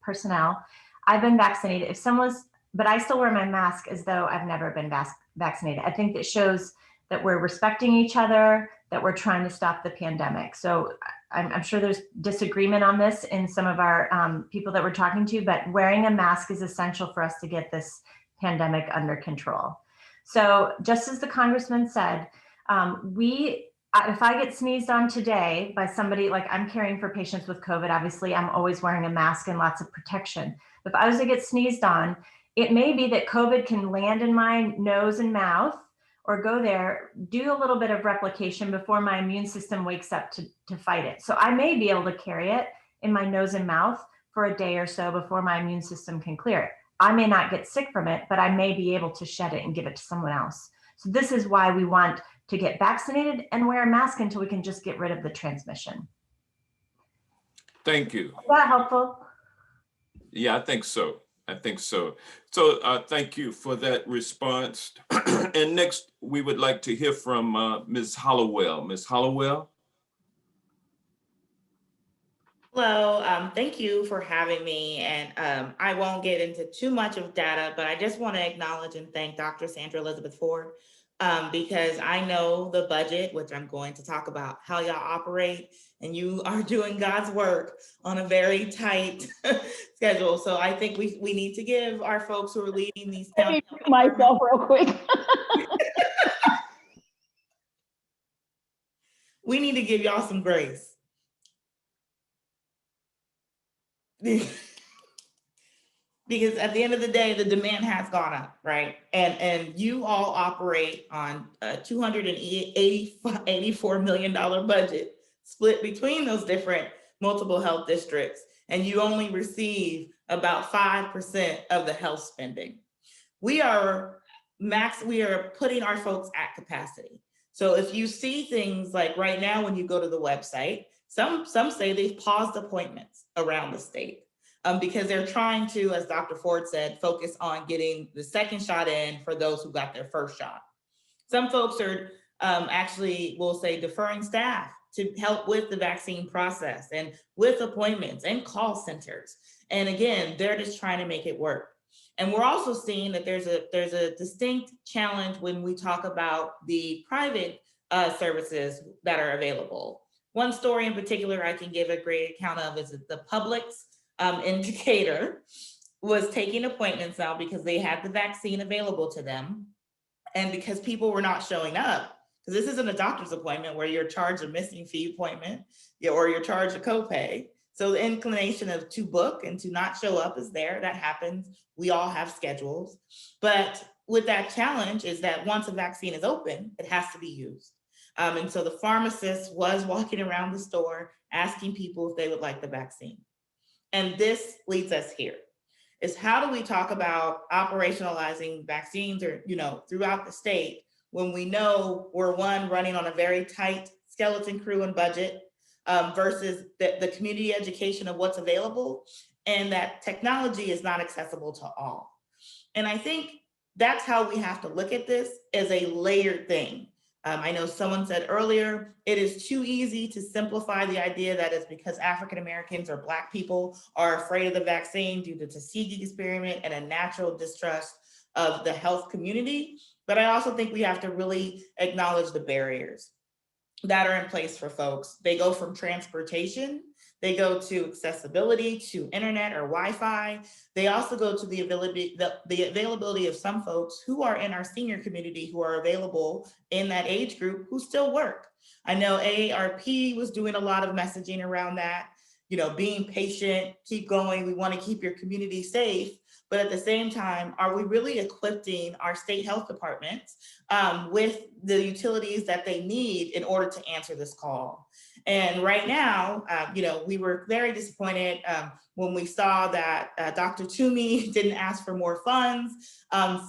personnel, I've been vaccinated. If someone's, but I still wear my mask as though I've never been vaccinated. I think that shows that we're respecting each other, that we're trying to stop the pandemic. So I'm sure there's disagreement on this in some of our people that we're talking to, but wearing a mask is essential for us to get this pandemic under control. So just as the Congressman said, if I get sneezed on today by somebody, like I'm caring for patients with COVID, obviously I'm always wearing a mask and lots of protection. If I was to get sneezed on, it may be that COVID can land in my nose and mouth or go there, do a little bit of replication before my immune system wakes up to fight it. So I may be able to carry it in my nose and mouth for a day or so before my immune system can clear it. I may not get sick from it, but I may be able to shed it and give it to someone else. So this is why we want to get vaccinated and wear a mask until we can just get rid of the transmission. Thank you. Is that helpful? Yeah, I think so. So thank you for that response. And next, we would like to hear from Ms. Hollowell. Ms. Hollowell. Hello, thank you for having me. And I won't get into too much of data, but I just want to acknowledge and thank Dr. Sandra Elizabeth Ford because I know the budget, which I'm going to talk about how y'all operate, and you are doing God's work on a very tight schedule. So I think we need to give our folks who are leading these Let me mute myself real quick. we need to give y'all some grace. Because at the end of the day, the demand has gone up, right? And you all operate on a $284 million budget split between those different multiple health districts, and you only receive about 5% of the health spending. We are putting our folks at capacity. So if you see things like right now, when you go to the website, some say they've paused appointments around the state because they're trying to, as Dr. Ford said, focus on getting the second shot in for those who got their first shot. Some folks are actually, will say, deferring staff to help with the vaccine process and with appointments and call centers. And again, they're just trying to make it work. And we're also seeing that there's a distinct challenge when we talk about the private services that are available. One story in particular I can give a great account of is that the Publix in DECATUR was taking appointments now because they had the vaccine available to them. And because people were not showing up, because this isn't a doctor's appointment where you're charged a missing fee appointment or you're charged a copay. So the inclination of to book and to not show up is there. That happens. We all have schedules. But with that challenge is that once a vaccine is open, it has to be used. And so the pharmacist was walking around the store asking people if they would like the vaccine. And this leads us here, is how do we talk about operationalizing vaccines or, throughout the state when we know we're running on a very tight skeleton crew and budget versus the community education of what's available, and that technology is not accessible to all. And I think that's how we have to look at this, as a layered thing. I know someone said earlier, it is too easy to simplify the idea that it's because African Americans or Black people are afraid of the vaccine due to the Tuskegee experiment and a natural distrust of the health community. But I also think we have to really acknowledge the barriers that are in place for folks. They go from transportation, they go to accessibility to internet or Wi-Fi. They also go to the availability of some folks who are in our senior community who are available in that age group who still work. I know AARP was doing a lot of messaging around that, being patient, keep going, we want to keep your community safe. But at the same time, are we really equipping our state health departments with the utilities that they need in order to answer this call? And right now, we were very disappointed when we saw that Dr. Toomey didn't ask for more funds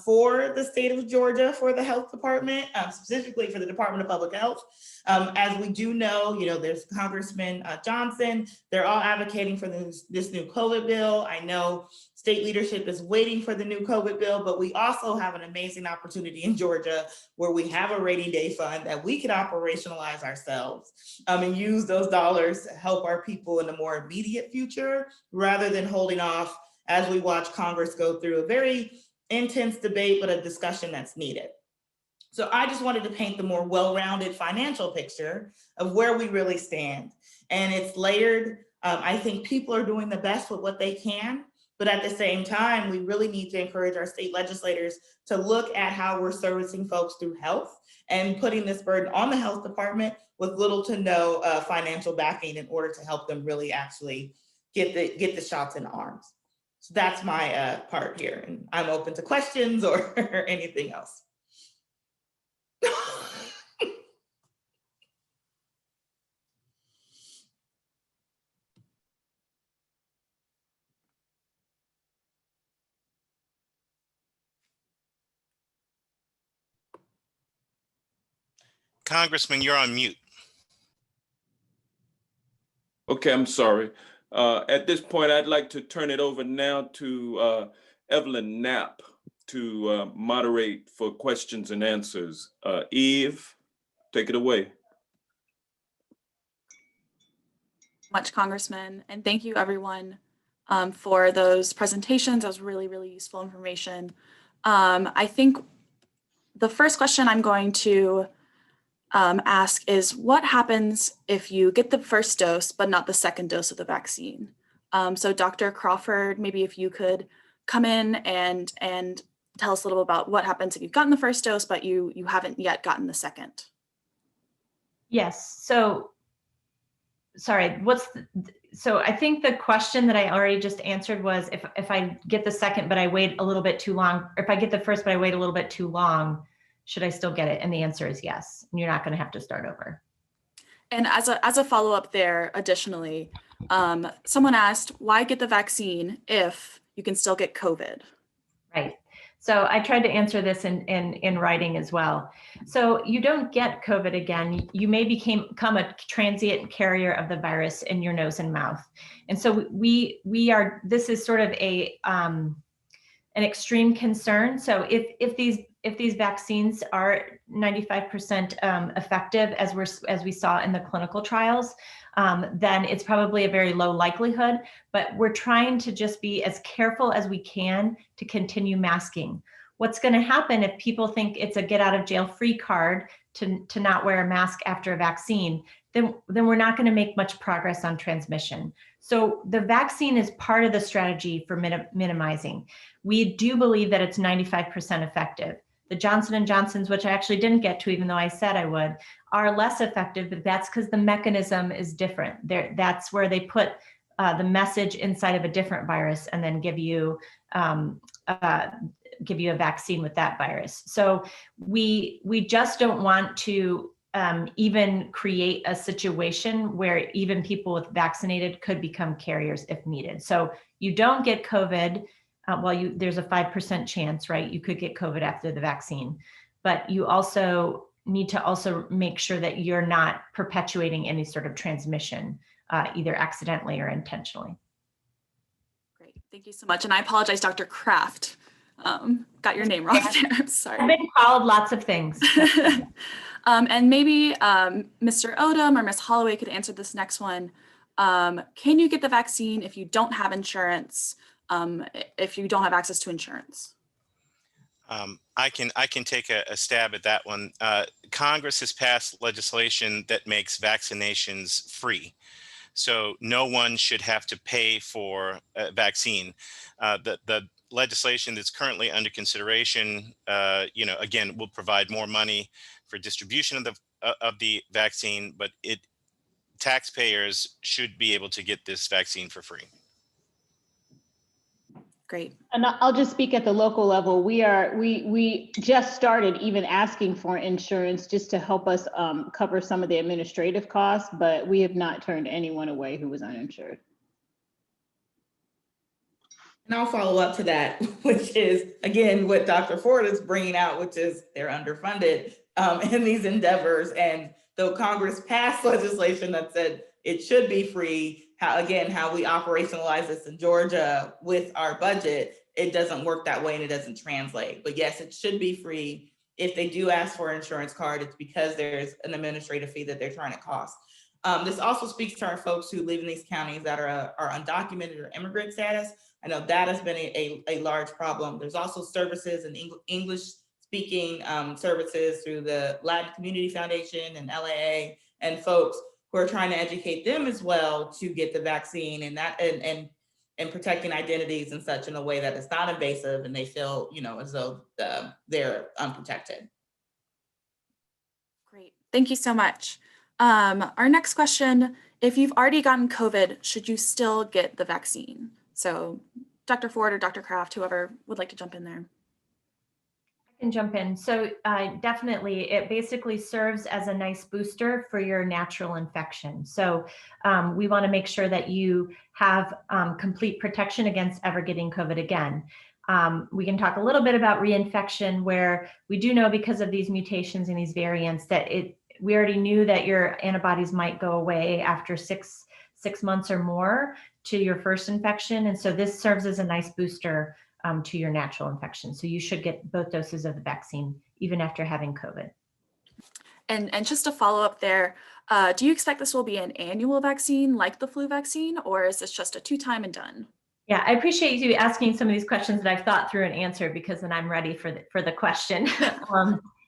for the state of Georgia for the health department, specifically for the Department of Public Health. As we do know, there's Congressman Johnson. They're all advocating for this new COVID bill. I know state leadership is waiting for the new COVID bill, but we also have an amazing opportunity in Georgia where we have a rainy day fund that we could operationalize ourselves and use those dollars to help our people in the more immediate future, rather than holding off as we watch Congress go through a very intense debate, but a discussion that's needed. So I just wanted to paint the more well-rounded financial picture of where we really stand. And it's layered. I think people are doing the best with what they can, but at the same time, we really need to encourage our state legislators to look at how we're servicing folks through health and putting this burden on the health department with little to no financial backing in order to help them really actually get the shots in the arms. So that's my part here, and I'm open to questions or anything else. Congressman, you're on mute. Okay, I'm sorry. At this point, I'd like to turn it over now to Evelyn Knapp to moderate for questions and answers. Eve, take it away. Much, Congressman, and thank you everyone for those presentations. That was really, really useful information. I think the first question I'm going to ask is, what happens if you get the first dose but not the second dose of the vaccine? So Dr. Crawford, maybe if you could come in and tell us a little about what happens if you've gotten the first dose but you haven't yet gotten the second. Yes, so sorry, so I think the question that I already just answered was if I get the second but I wait a little bit too long, or if I get the first but I wait a little bit too long, should I still get it? And the answer is yes. And you're not going to have to start over. And as a follow-up there, additionally, someone asked, why get the vaccine if you can still get COVID? Right. So I tried to answer this in writing as well. So you don't get COVID again. You may become a transient carrier of the virus in your nose and mouth. And so this is sort of an extreme concern. So if these vaccines are 95% effective, as we saw in the clinical trials, then it's probably a very low likelihood, but we're trying to just be as careful as we can to continue masking. What's going to happen if people think it's a get out of jail free card to not wear a mask after a vaccine, then we're not going to make much progress on transmission. So the vaccine is part of the strategy for minimizing. We do believe that it's 95% effective. The Johnson & Johnsons, which I actually didn't get to, even though I said I would, are less effective, but that's because the mechanism is different. That's where they put the message inside of a different virus and then give you a vaccine with that virus. So we just don't want to even create a situation where even people with vaccinated could become carriers if needed. So you don't get COVID there's a 5% chance, right? You could get COVID after the vaccine, but you also need to also make sure that you're not perpetuating any sort of transmission, either accidentally or intentionally. Great, thank you so much. And I apologize, Dr. Kraft. Got your name wrong there, I'm sorry. I've been called lots of things. And maybe Mr. Odom or Ms. Holloway could answer this next one. Can you get the vaccine if you don't have insurance, if you don't have access to insurance? I can take a stab at that one. Congress has passed legislation that makes vaccinations free. So no one should have to pay for a vaccine. The legislation that's currently under consideration, again, will provide more money for distribution of the vaccine, but taxpayers should be able to get this vaccine for free. Great. And I'll just speak at the local level. We just started even asking for insurance just to help us cover some of the administrative costs, but we have not turned anyone away who was uninsured. And I'll follow up to that, which is, again, what Dr. Ford is bringing out, which is they're underfunded in these endeavors. And though Congress passed legislation that said it should be free, how we operationalize this in Georgia with our budget, it doesn't work that way and it doesn't translate. But yes, it should be free. If they do ask for an insurance card, it's because there's an administrative fee that they're trying to cost. This also speaks to our folks who live in these counties that are undocumented or immigrant status. I know that has been a large problem. There's also services and English speaking services through the Latin Community Foundation and LAA, and folks who are trying to educate them as well to get the vaccine and protecting identities and such in a way that is not invasive and they feel, as though they're unprotected. Great, thank you so much. Our next question, if you've already gotten COVID, should you still get the vaccine? So Dr. Ford or Dr. Kraft, whoever would like to jump in there. I can jump in. So definitely, it basically serves as a nice booster for your natural infection. So we want to make sure that you have complete protection against ever getting COVID again. We can talk a little bit about reinfection, where we do know because of these mutations and these variants that we already knew that your antibodies might go away after six months or more to your first infection. And so this serves as a nice booster to your natural infection. So you should get both doses of the vaccine, even after having COVID. And just to follow up there, do you expect this will be an annual vaccine like the flu vaccine, or is this just a 2-time and done? Yeah, I appreciate you asking some of these questions that I've thought through and answered, because then I'm ready for the question.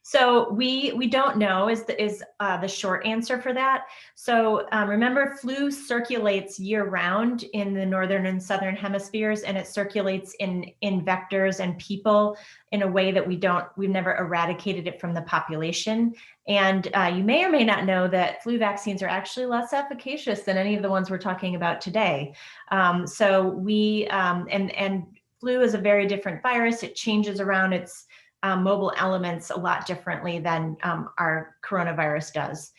So we don't know is the short answer for that. So remember, flu circulates year round in the northern and southern hemispheres, and it circulates in vectors and people in a way that we've never eradicated it from the population. And you may or may not know that flu vaccines are actually less efficacious than any of the ones we're talking about today. So and flu is a very different virus. It changes around its mobile elements a lot differently than our coronavirus does.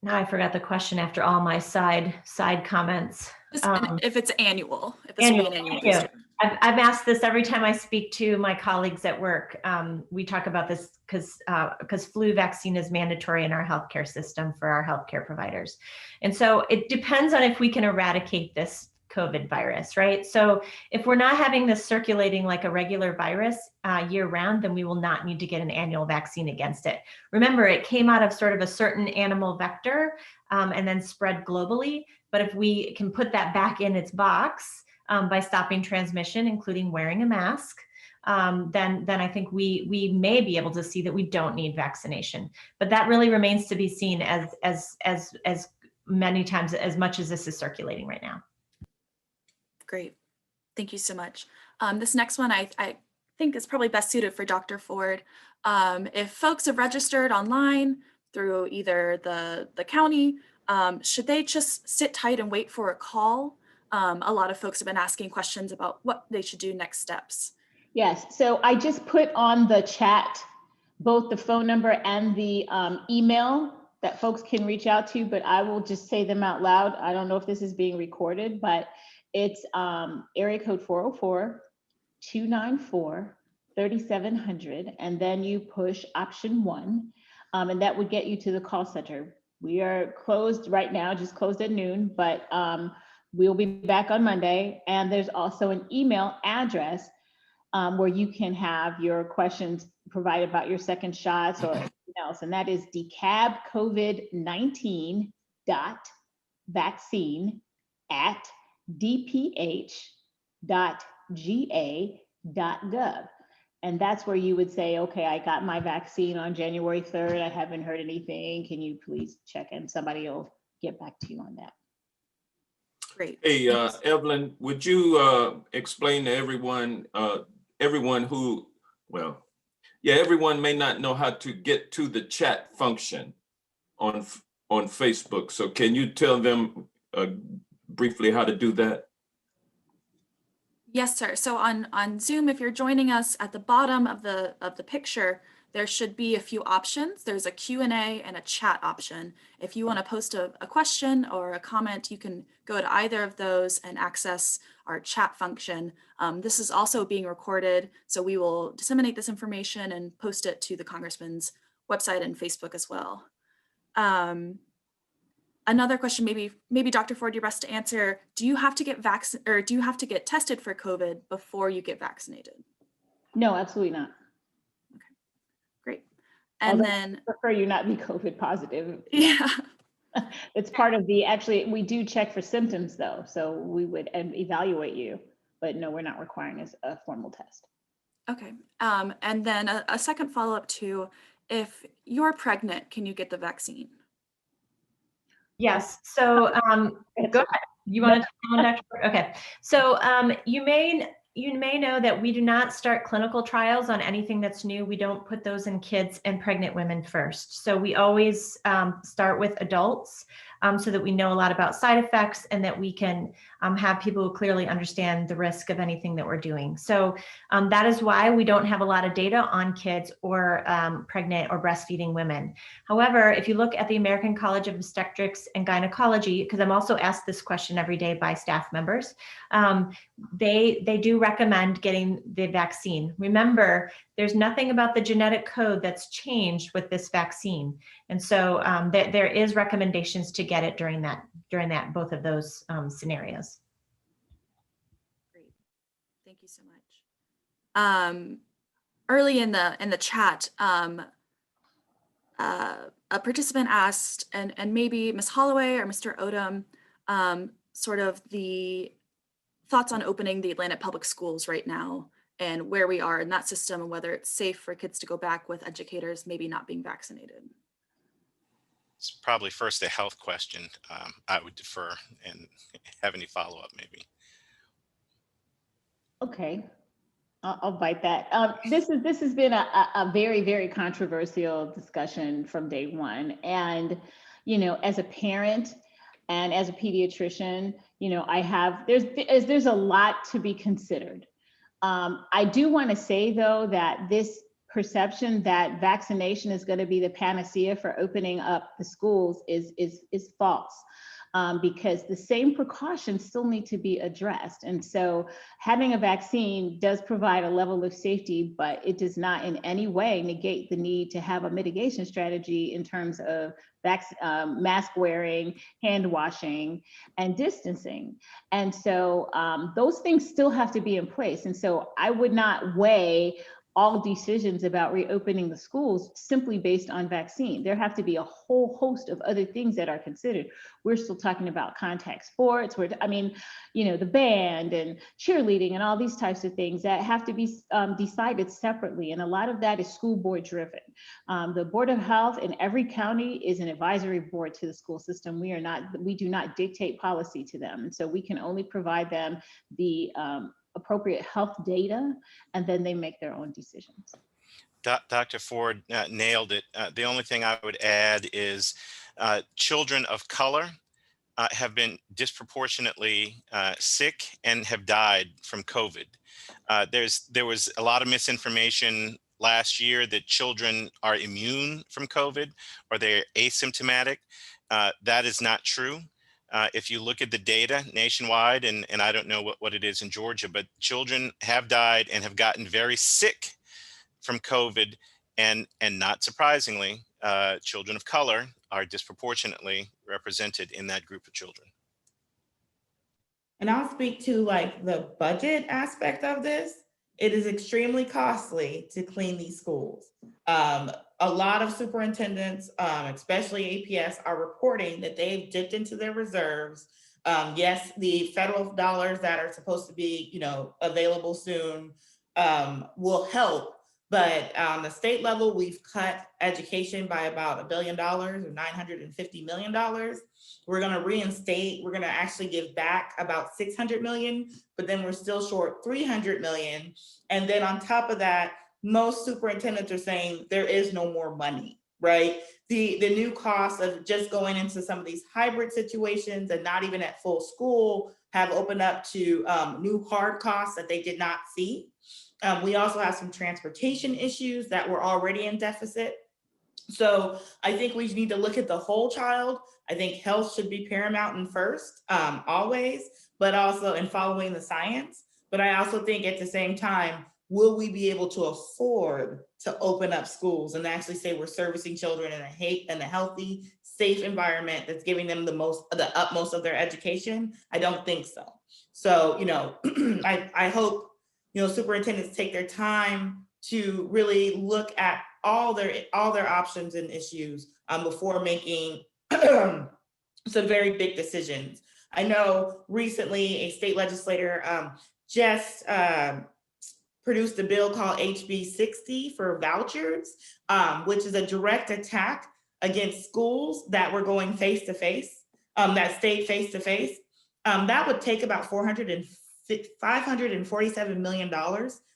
Now I forgot the question after all my side comments. If it's annual, if this will be an annual booster. I've asked this every time I speak to my colleagues at work. We talk about this because flu vaccine is mandatory in our healthcare system for our healthcare providers. And so it depends on if we can eradicate this COVID virus, right? So if we're not having this circulating like a regular virus year round, then we will not need to get an annual vaccine against it. Remember, it came out of sort of a certain animal vector and then spread globally. But if we can put that back in its box by stopping transmission, including wearing a mask, then I think we may be able to see that we don't need vaccination. But that really remains to be seen as many times as much as this is circulating right now. Great. Thank you so much. This next one I think is probably best suited for Dr. Ford. If folks have registered online through either the county, should they just sit tight and wait for a call? A lot of folks have been asking questions about what they should do next steps. Yes, so I just put on the chat both the phone number and the email that folks can reach out to, but I will just say them out loud. I don't know if this is being recorded, but It's area code 404-294-3700, and then you push option 1, and that would get you to the call center. We are closed right now, just closed at noon, but we'll be back on Monday. And there's also an email address where you can have your questions provided about your second shots or anything else, and that is DeKalb COVID-19.vaccine@dph.ga.gov. And that's where you would say, okay, I got my vaccine on January 3rd. I haven't heard anything. Can you please check? And somebody will get back to you on that. Great. Hey, Evelyn, would you explain to everyone, everyone may not know how to get to the chat function on Facebook. So can you tell them briefly how to do that? Yes, sir. So on Zoom, if you're joining us, at the bottom of the picture, there should be a few options. There's a Q&A and a chat option. If you want to post a question or a comment, you can go to either of those and access our chat function. This is also being recorded, so we will disseminate this information and post it to the Congressman's website and Facebook as well. Another question, maybe Dr. Ford, you're best to answer. Do you have to get tested for COVID before you get vaccinated? No, absolutely not. Okay, great. And although then I prefer you not be COVID positive. Yeah. It's part of actually, we do check for symptoms though. So we would evaluate you, but no, we're not requiring a formal test. Okay. And then a second follow-up too, if you're pregnant, can you get the vaccine? Yes. So go ahead. You want to tell them, Dr. Ford? Okay. So you may know that we do not start clinical trials on anything that's new. We don't put those in kids and pregnant women first. So we always start with adults so that we know a lot about side effects and that we can have people who clearly understand the risk of anything that we're doing. So that is why we don't have a lot of data on kids or pregnant or breastfeeding women. However, if you look at the American College of Obstetrics and Gynecology, because I'm also asked this question every day by staff members, they do recommend getting the vaccine. Remember, there's nothing about the genetic code that's changed with this vaccine. And so there is recommendations to get it during both of those scenarios. Great, thank you so much. Early in the chat, a participant asked, and maybe Ms. Holloway or Mr. Odom, sort of the thoughts on opening the Atlanta public schools right now and where we are in that system and whether it's safe for kids to go back with educators maybe not being vaccinated. It's probably first a health question. I would defer and have any follow-up maybe. Okay, I'll bite that. This has been a very, very controversial discussion from day one. And, you know, as a parent and as a pediatrician, you know, there's a lot to be considered. I do want to say though that this perception that vaccination is going to be the panacea for opening up the schools is false. Because the same precautions still need to be addressed. And so having a vaccine does provide a level of safety, but it does not in any way negate the need to have a mitigation strategy in terms of mask wearing, hand washing, and distancing. And so those things still have to be in place. And so I would not weigh all decisions about reopening the schools simply based on vaccine. There have to be a whole host of other things that are considered. We're still talking about contact sports, you know, the band and cheerleading and all these types of things that have to be decided separately. And a lot of that is school board driven. The Board of Health in every county is an advisory board to the school system. We do not dictate policy to them. And so we can only provide them the appropriate health data, and then they make their own decisions. Dr. Ford nailed it. The only thing I would add is children of color have been disproportionately sick and have died from COVID. There was a lot of misinformation last year that children are immune from COVID or they're asymptomatic. That is not true. If you look at the data nationwide, and I don't know what it is in Georgia, but children have died and have gotten very sick from COVID. And not surprisingly, children of color are disproportionately represented in that group of children. And I'll speak to like the budget aspect of this. It is extremely costly to clean these schools. A lot of superintendents, especially APS, are reporting that they've dipped into their reserves. Yes, the federal dollars that are supposed to be, available soon will help. But on the state level, we've cut education by about $1 billion or $950 million. We're going to reinstate, we're going to actually give back about 600 million, but then we're still short 300 million. And then on top of that, most superintendents are saying there is no more money, right? The new cost of just going into some of these hybrid situations and not even at full school have opened up to new hard costs that they did not see. We also have some transportation issues that were already in deficit. So I think we need to look at the whole child. I think health should be paramount and first, always, but also in following the science. But I also think at the same time, will we be able to afford to open up schools and actually say we're servicing children in a healthy, safe environment that's giving them the utmost of their education? I don't think so. So, I hope, superintendents take their time to really look at all their options and issues before making some very big decisions. I know recently a state legislator just produced a bill called HB 60 for vouchers, which is a direct attack against schools that were going face-to-face, that stayed face-to-face. That would take about $547 million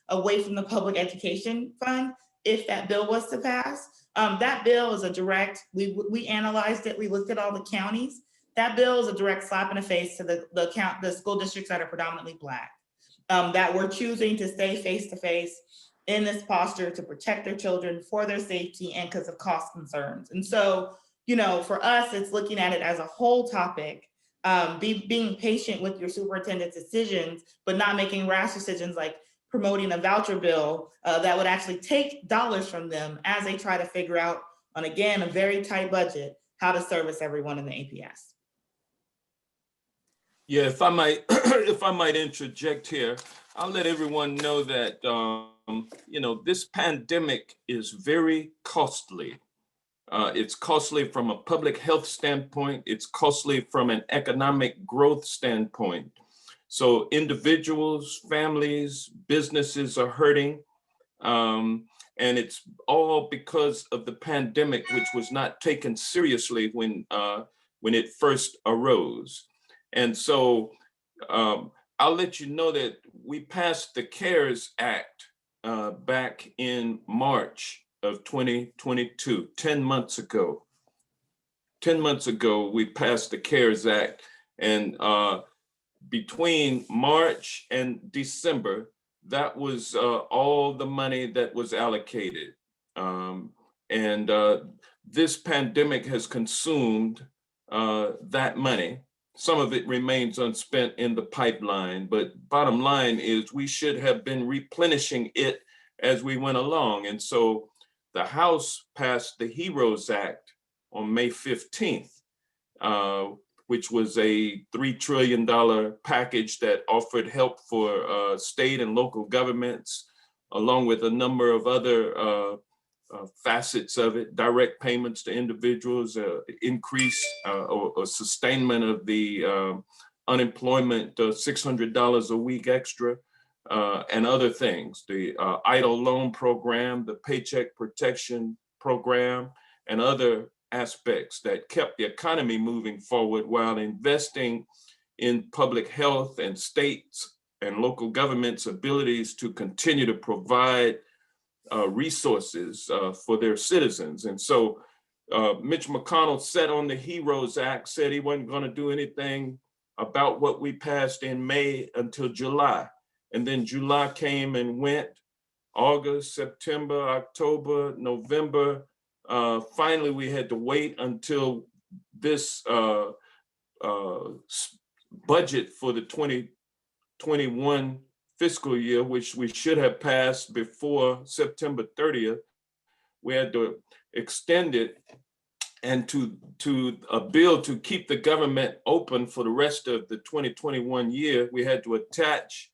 away from the public education fund if that bill was to pass. That bill is a direct, we analyzed it, we looked at all the counties. That bill is a direct slap in the face to the school districts that are predominantly Black, that were choosing to stay face-to-face in this posture to protect their children for their safety and because of cost concerns. And so, for us, it's looking at it as a whole topic, being patient with your superintendent's decisions, but not making rash decisions like promoting a voucher bill that would actually take dollars from them as they try to figure out, on again, a very tight budget, how to service everyone in the APS. Yeah, if I might, if I might interject here, I'll let everyone know that this pandemic is very costly. It's costly from a public health standpoint. It's costly from an economic growth standpoint. So individuals, families, businesses are hurting. And it's all because of the pandemic, which was not taken seriously when it first arose. And so I'll let you know that we passed the CARES Act back in March of 2022, 10 months ago. 10 months ago, we passed the CARES Act. And between March and December, that was all the money that was allocated. This pandemic has consumed that money. Some of it remains unspent in the pipeline, but bottom line is we should have been replenishing it as we went along. And so the House passed the HEROES Act on May 15th, which was a $3 trillion package that offered help for state and local governments, along with a number of other facets of it, direct payments to individuals, increase or sustainment of the unemployment, $600 a week extra, and other things, the EIDL loan program, the Paycheck Protection Program, and other aspects that kept the economy moving forward while investing in public health and states and local governments' abilities to continue to provide resources for their citizens. And so Mitch McConnell sat on the HEROES Act, said he wasn't going to do anything about what we passed in May until July. And then July came and went, August, September, October, November. Finally, we had to wait until this budget for the 2021 fiscal year, which we should have passed before September 30th. We had to extend it, and to a bill to keep the government open for the rest of the 2021 year, we had to attach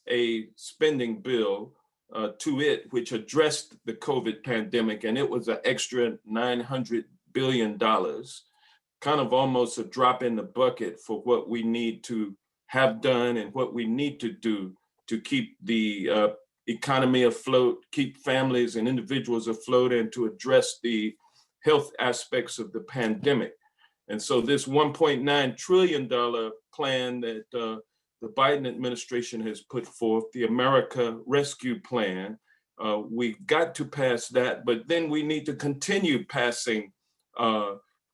a spending bill to it, which addressed the COVID pandemic, and it was an extra $900 billion, kind of almost a drop in the bucket for what we need to have done and what we need to do to keep the economy afloat, keep families and individuals afloat, and to address the health aspects of the pandemic. And so this $1.9 trillion plan that the Biden administration has put forth, the America Rescue Plan, we've got to pass that, but then we need to continue passing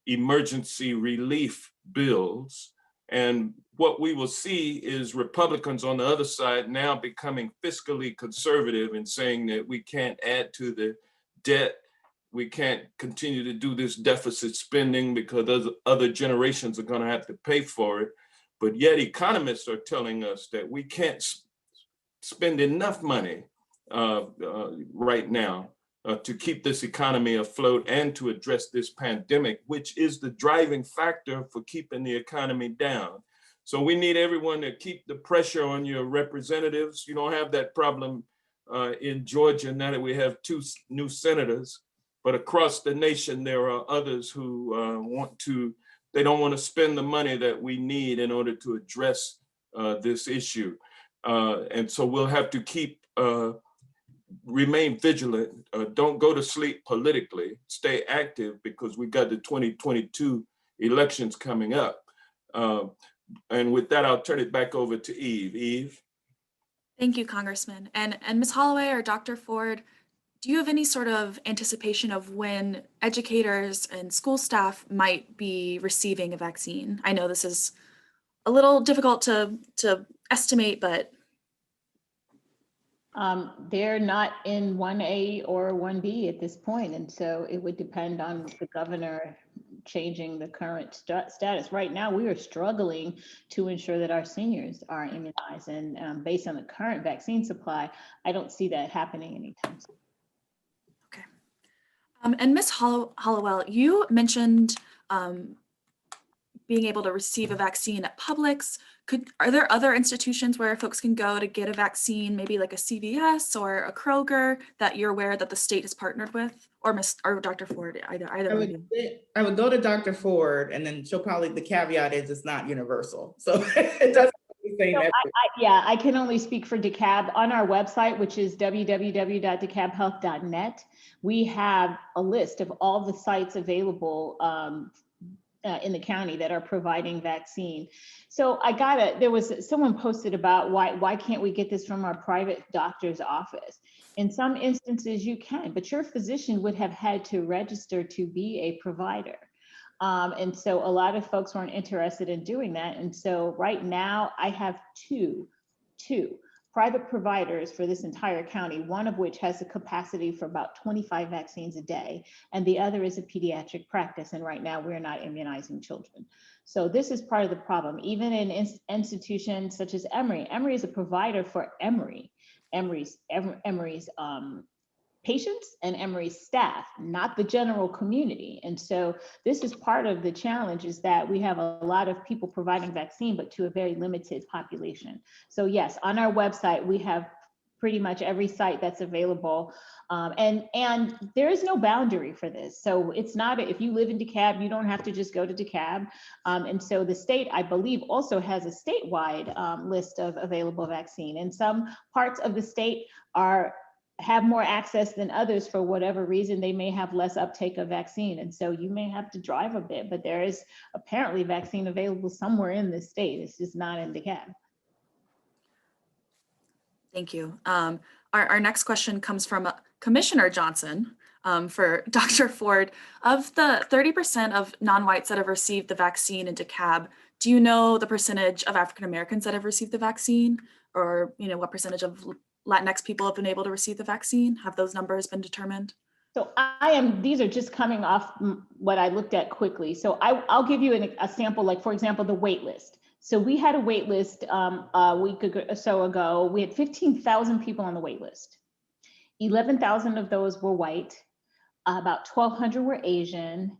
emergency relief bills. And what we will see is Republicans on the other side now becoming fiscally conservative and saying that we can't add to the debt. We can't continue to do this deficit spending because other generations are going to have to pay for it. But yet economists are telling us that we can't spend enough money right now to keep this economy afloat and to address this pandemic, which is the driving factor for keeping the economy down. So we need everyone to keep the pressure on your representatives. You don't have that problem in Georgia now that we have 2 new senators, but across the nation, there are others who they don't want to spend the money that we need in order to address this issue. And so we'll have to remain vigilant. Don't go to sleep politically, stay active, because we got the 2022 elections coming up. And with that, I'll turn it back over to Eve. Eve? Thank you, Congressman. And Ms. Holloway or Dr. Ford, do you have any sort of anticipation of when educators and school staff might be receiving a vaccine? I know this is a little difficult to estimate, but they're not in 1A or 1B at this point, and so it would depend on the governor changing the current status. Right now, we are struggling to ensure that our seniors are immunized, and based on the current vaccine supply, I don't see that happening anytime soon. okay. And Ms. Hollowell, you mentioned being able to receive a vaccine at Publix. Are there other institutions where folks can go to get a vaccine, maybe like a CVS or a Kroger, that you're aware that the state has partnered with, or Dr. Ford, either I would go to Dr. Ford, and then the caveat is it's not universal. So it doesn't say that. I can only speak for DeKalb. On our website, which is www.dekalbhealth.net, we have a list of all the sites available in the county that are providing vaccine. So there was someone posted about why can't we get this from our private doctor's office? In some instances you can, but your physician would have had to register to be a provider. And so a lot of folks weren't interested in doing that. And so right now I have two private providers for this entire county, one of which has a capacity for about 25 vaccines a day, and the other is a pediatric practice. And right now we're not immunizing children. So this is part of the problem. Even in institutions such as Emory is a provider for Emory's patients and Emory's staff, not the general community. And so this is part of the challenge, is that we have a lot of people providing vaccine, but to a very limited population. So yes, on our website, we have pretty much every site that's available. And there is no boundary for this. So it's not, if you live in DeKalb, you don't have to just go to DeKalb. And so the state, I believe, also has a statewide list of available vaccine. And some parts of the state have more access than others. For whatever reason, they may have less uptake of vaccine. And so you may have to drive a bit, but there is apparently vaccine available somewhere in the state. It's just not in DeKalb. Thank you. Our next question comes from Commissioner Johnson for Dr. Ford. Of the 30% of non-whites that have received the vaccine in DeKalb, do you know the percentage of African Americans that have received the vaccine, or what percentage of Latinx people have been able to receive the vaccine? Have those numbers been determined? So these are just coming off what I looked at quickly. So I'll give you a sample, like for example, the wait list. So we had a wait list a week or so ago. We had 15,000 people on the wait list. 11,000 of those were white, about 1,200 were Asian,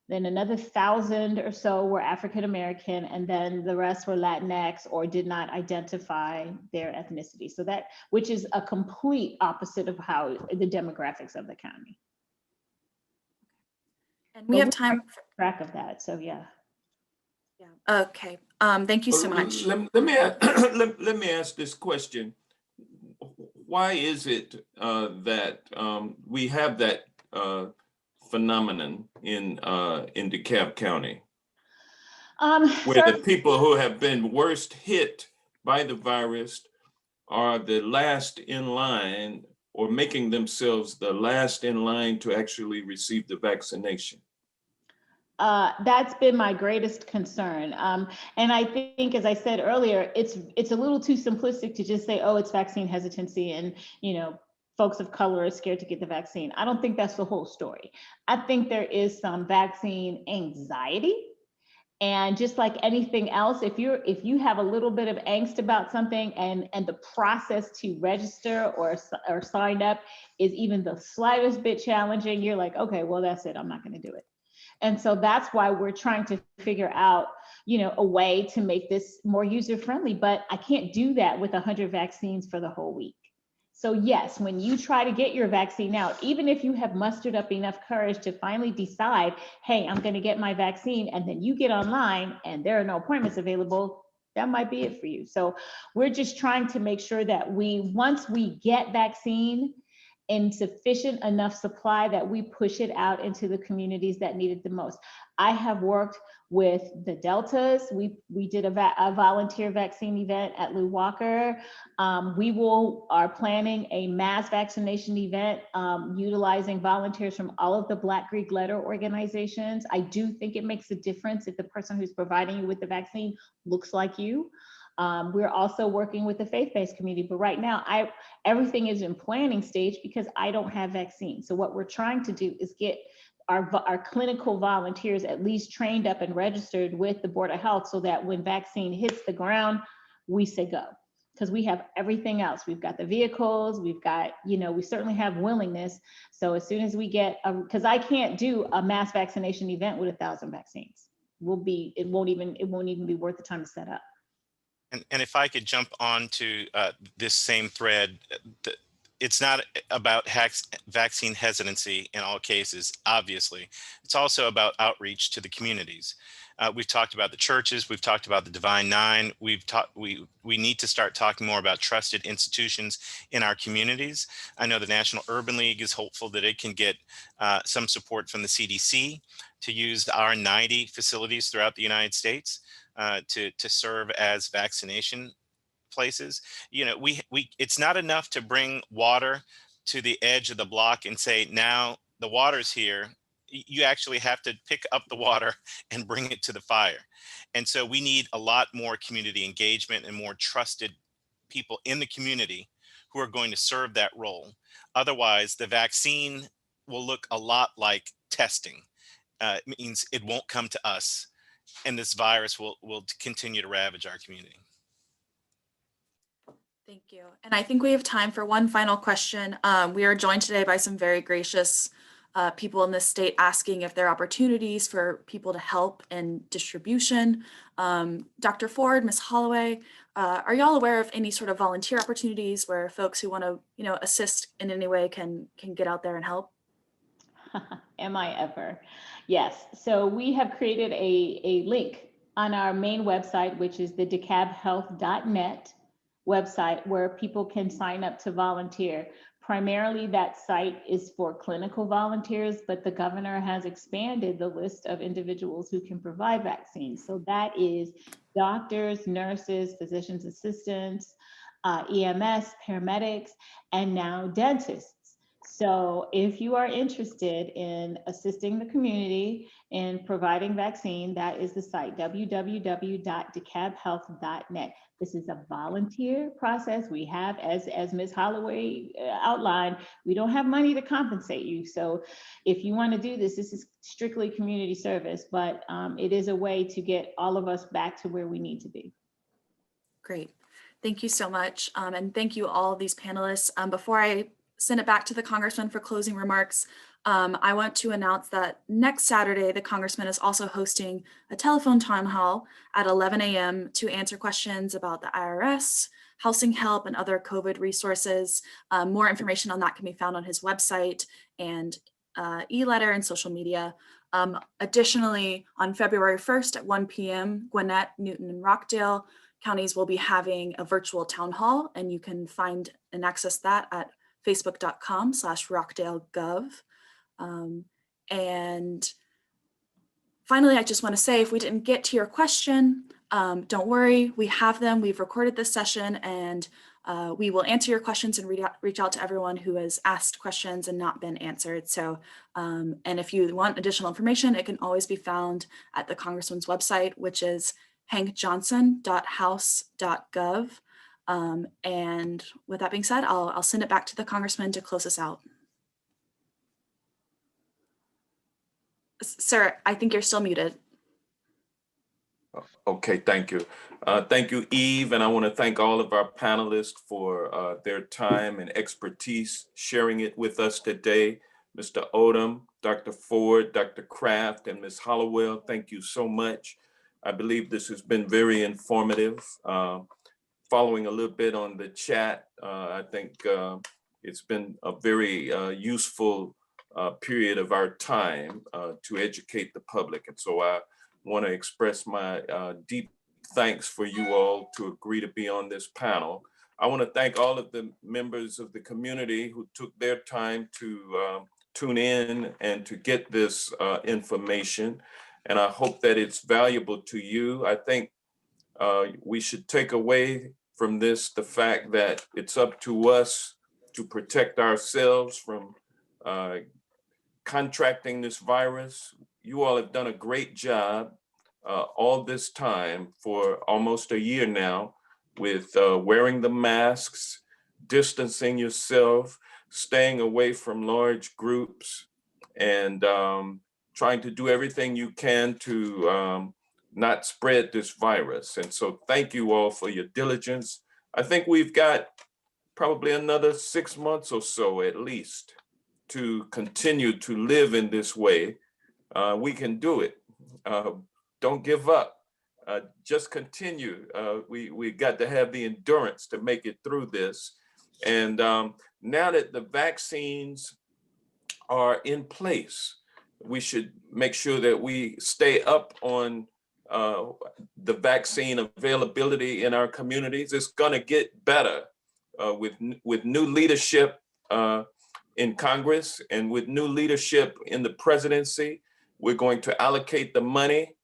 then another 1,000 or so were African-American, and then the rest were Latinx or did not identify their ethnicity. So that, which is a complete opposite of how the demographics of the county. And we have time for track of that, so yeah. Yeah. Okay. Thank you so much. Let me ask this question. Why is it that we have that phenomenon in DeKalb County, where the people who have been worst hit by the virus are the last in line, or making themselves the last in line to actually receive the vaccination? That's been my greatest concern. And I think, as I said earlier, it's a little too simplistic to just say, oh, it's vaccine hesitancy and, folks of color are scared to get the vaccine. I don't think that's the whole story. I think there is some vaccine anxiety. And just like anything else, if you have a little bit of angst about something and the process to register or sign up is even the slightest bit challenging, you're like, okay, well, that's it. I'm not going to do it. And so that's why we're trying to figure out, a way to make this more user-friendly, but I can't do that with 100 vaccines for the whole week. So yes, when you try to get your vaccine out, even if you have mustered up enough courage to finally decide, hey, I'm going to get my vaccine, and then you get online and there are no appointments available, that might be it for you. So we're just trying to make sure that once we get vaccine in sufficient enough supply, that we push it out into the communities that need it the most. I have worked with the Deltas. We did a volunteer vaccine event at Lew Walker. We are planning a mass vaccination event utilizing volunteers from all of the Black Greek letter organizations. I do think it makes a difference if the person who's providing you with the vaccine looks like you. We're also working with the faith-based community, but right now everything is in planning stage because I don't have vaccines. So what we're trying to do is get our clinical volunteers at least trained up and registered with the Board of Health so that when vaccine hits the ground, we say go. Because we have everything else. We've got the vehicles, we've got, we certainly have willingness. So as soon as we get, because I can't do a mass vaccination event with 1,000 vaccines. It won't even be worth the time to set up. And if I could jump on to this same thread, it's not about vaccine hesitancy in all cases, obviously. It's also about outreach to the communities. We've talked about the churches, we've talked about the Divine Nine, we need to start talking more about trusted institutions in our communities. I know the National Urban League is hopeful that it can get some support from the CDC to use our 90 facilities throughout the United States to serve as vaccination places. It's not enough to bring water to the edge of the block and say, now the water's here. You actually have to pick up the water and bring it to the fire. And so we need a lot more community engagement and more trusted people in the community who are going to serve that role. Otherwise, the vaccine will look a lot like testing. It means it won't come to us, and this virus will continue to ravage our community. Thank you. And I think we have time for one final question. We are joined today by some very gracious people in this state asking if there are opportunities for people to help in distribution. Dr. Ford, Ms. Holloway, are y'all aware of any sort of volunteer opportunities where folks who want to, assist in any way can get out there and help? Am I ever? Yes. So we have created a link on our main website, which is the DeKalbHealth.net website, where people can sign up to volunteer. Primarily, that site is for clinical volunteers, but the governor has expanded the list of individuals who can provide vaccines. So that is doctors, nurses, physicians assistants, EMS, paramedics, and now dentists. So if you are interested in assisting the community in providing vaccine, that is the site, www.decabhealth.net. This is a volunteer process. We have, as Ms. Hollowell outlined, we don't have money to compensate you. So if you want to do this, this is strictly community service, but it is a way to get all of us back to where we need to be. Great. Thank you so much. And thank you all these panelists. Before I send it back to the Congressman for closing remarks, I want to announce that next Saturday, the Congressman is also hosting a telephone town hall at 11 a.m. to answer questions about the IRS, housing help, and other COVID resources. More information on that can be found on his website and e-letter and social media. Additionally, on February 1st at 1 p.m., Gwinnett, Newton, and Rockdale counties will be having a virtual town hall, and you can find and access that at facebook.com/RockdaleGov. And finally, I just want to say, if we didn't get to your question, don't worry, we have them. We've recorded this session, and we will answer your questions and reach out to everyone who has asked questions and not been answered. So, and if you want additional information, it can always be found at the Congressman's website, which is hankjohnson.house.gov. And with that being said, I'll send it back to the Congressman to close us out. Sir, I think you're still muted. Okay, thank you. Thank you, Eve, and I want to thank all of our panelists for their time and expertise sharing it with us today. Mr. Odom, Dr. Ford, Dr. Kraft, and Ms. Hollowell, thank you so much. I believe this has been very informative. Following a little bit on the chat, I think it's been a very useful period of our time to educate the public. And so I want to express my deep thanks for you all to agree to be on this panel. I want to thank all of the members of the community who took their time to tune in and to get this information. And I hope that it's valuable to you. I think we should take away from this the fact that it's up to us to protect ourselves from contracting this virus. You all have done a great job all this time for almost a year now with wearing the masks, distancing yourself, staying away from large groups, and trying to do everything you can to not spread this virus. And so thank you all for your diligence. I think we've got probably another 6 months or so at least to continue to live in this way. We can do it. Don't give up. Just continue. We got to have the endurance to make it through this. And now that the vaccines are in place, we should make sure that we stay up on the vaccine availability in our communities. It's gonna get better with new leadership in Congress and with new leadership in the presidency. We're going to allocate the money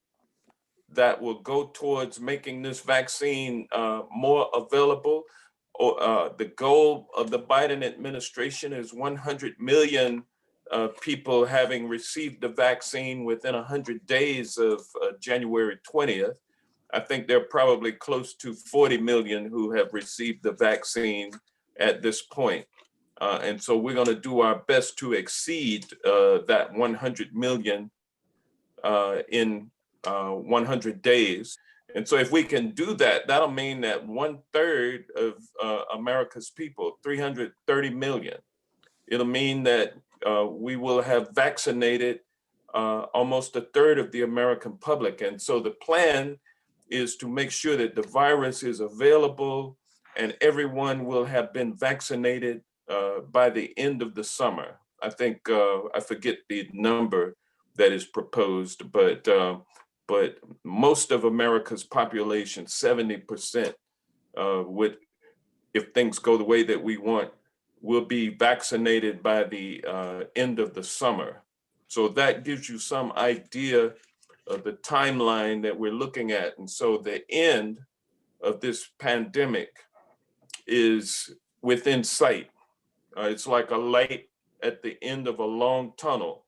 that will go towards making this vaccine more available. The goal of the Biden administration is 100 million people having received the vaccine within 100 days of January 20th. I think there are probably close to 40 million who have received the vaccine at this point. And so we're going to do our best to exceed that 100 million in 100 days. And so if we can do that, that'll mean that 1/3 of America's people, 330 million, it'll mean that we will have vaccinated almost 1/3 of the American public. And so the plan is to make sure that the virus is available and everyone will have been vaccinated by the end of the summer. I think, I forget the number that is proposed, but most of America's population, 70%, would, if things go the way that we want, will be vaccinated by the end of the summer. So that gives you some idea of the timeline that we're looking at. And so the end of this pandemic is within sight. It's like a light at the end of a long tunnel.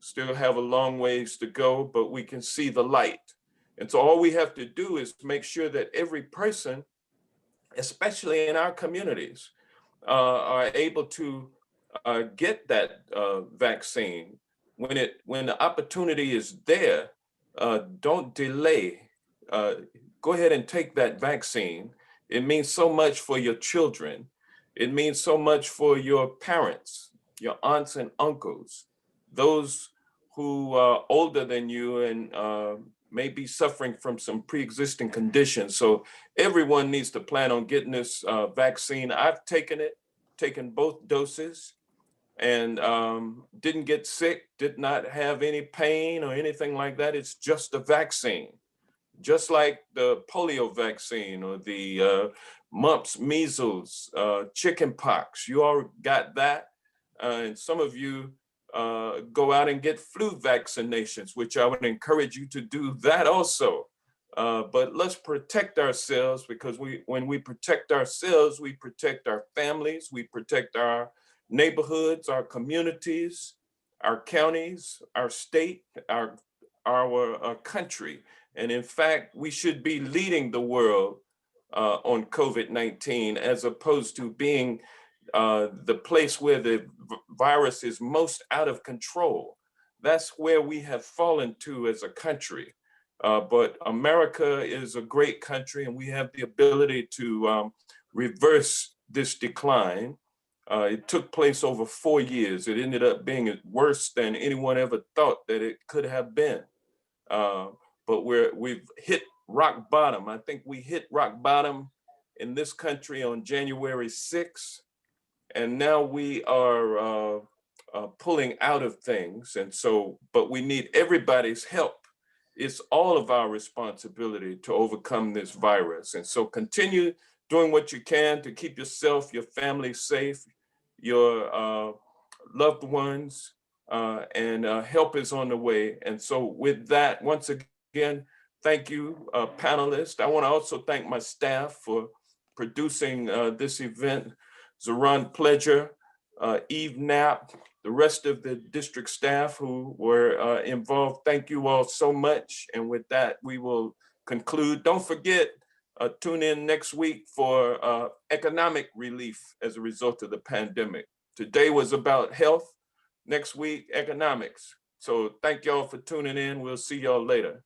Still have a long ways to go, but we can see the light. And so all we have to do is make sure that every person, especially in our communities, are able to get that vaccine when the opportunity is there. Don't delay. Go ahead and take that vaccine. It means so much for your children. It means so much for your parents, your aunts and uncles, those who are older than you and may be suffering from some pre-existing conditions. So everyone needs to plan on getting this vaccine. I've taken both doses, and didn't get sick, did not have any pain or anything like that. It's just a vaccine, just like the polio vaccine or the mumps, measles, chicken pox. You all got that. And some of you go out and get flu vaccinations, which I would encourage you to do that also. But let's protect ourselves, because when we protect ourselves, we protect our families, we protect our neighborhoods, our communities, our counties, our state, our country. And in fact, we should be leading the world on COVID-19, as opposed to being the place where the virus is most out of control. That's where we have fallen to as a country. But America is a great country, and we have the ability to reverse this decline. It took place over 4 years. It ended up being worse than anyone ever thought that it could have been. But we've hit rock bottom. I think we hit rock bottom in this country on January 6th. And now we are pulling out of things. And so, but we need everybody's help. It's all of our responsibility to overcome this virus. And so continue doing what you can to keep yourself, your family safe, your loved ones, and help is on the way. And so with that, once again, thank you, panelists. I want to also thank my staff for producing this event. Zaron Pledger, Eve Knapp, the rest of the district staff who were involved. Thank you all so much. And with that, we will conclude. Don't forget, tune in next week for economic relief as a result of the pandemic. Today was about health, next week, economics. So thank y'all for tuning in. We'll see y'all later.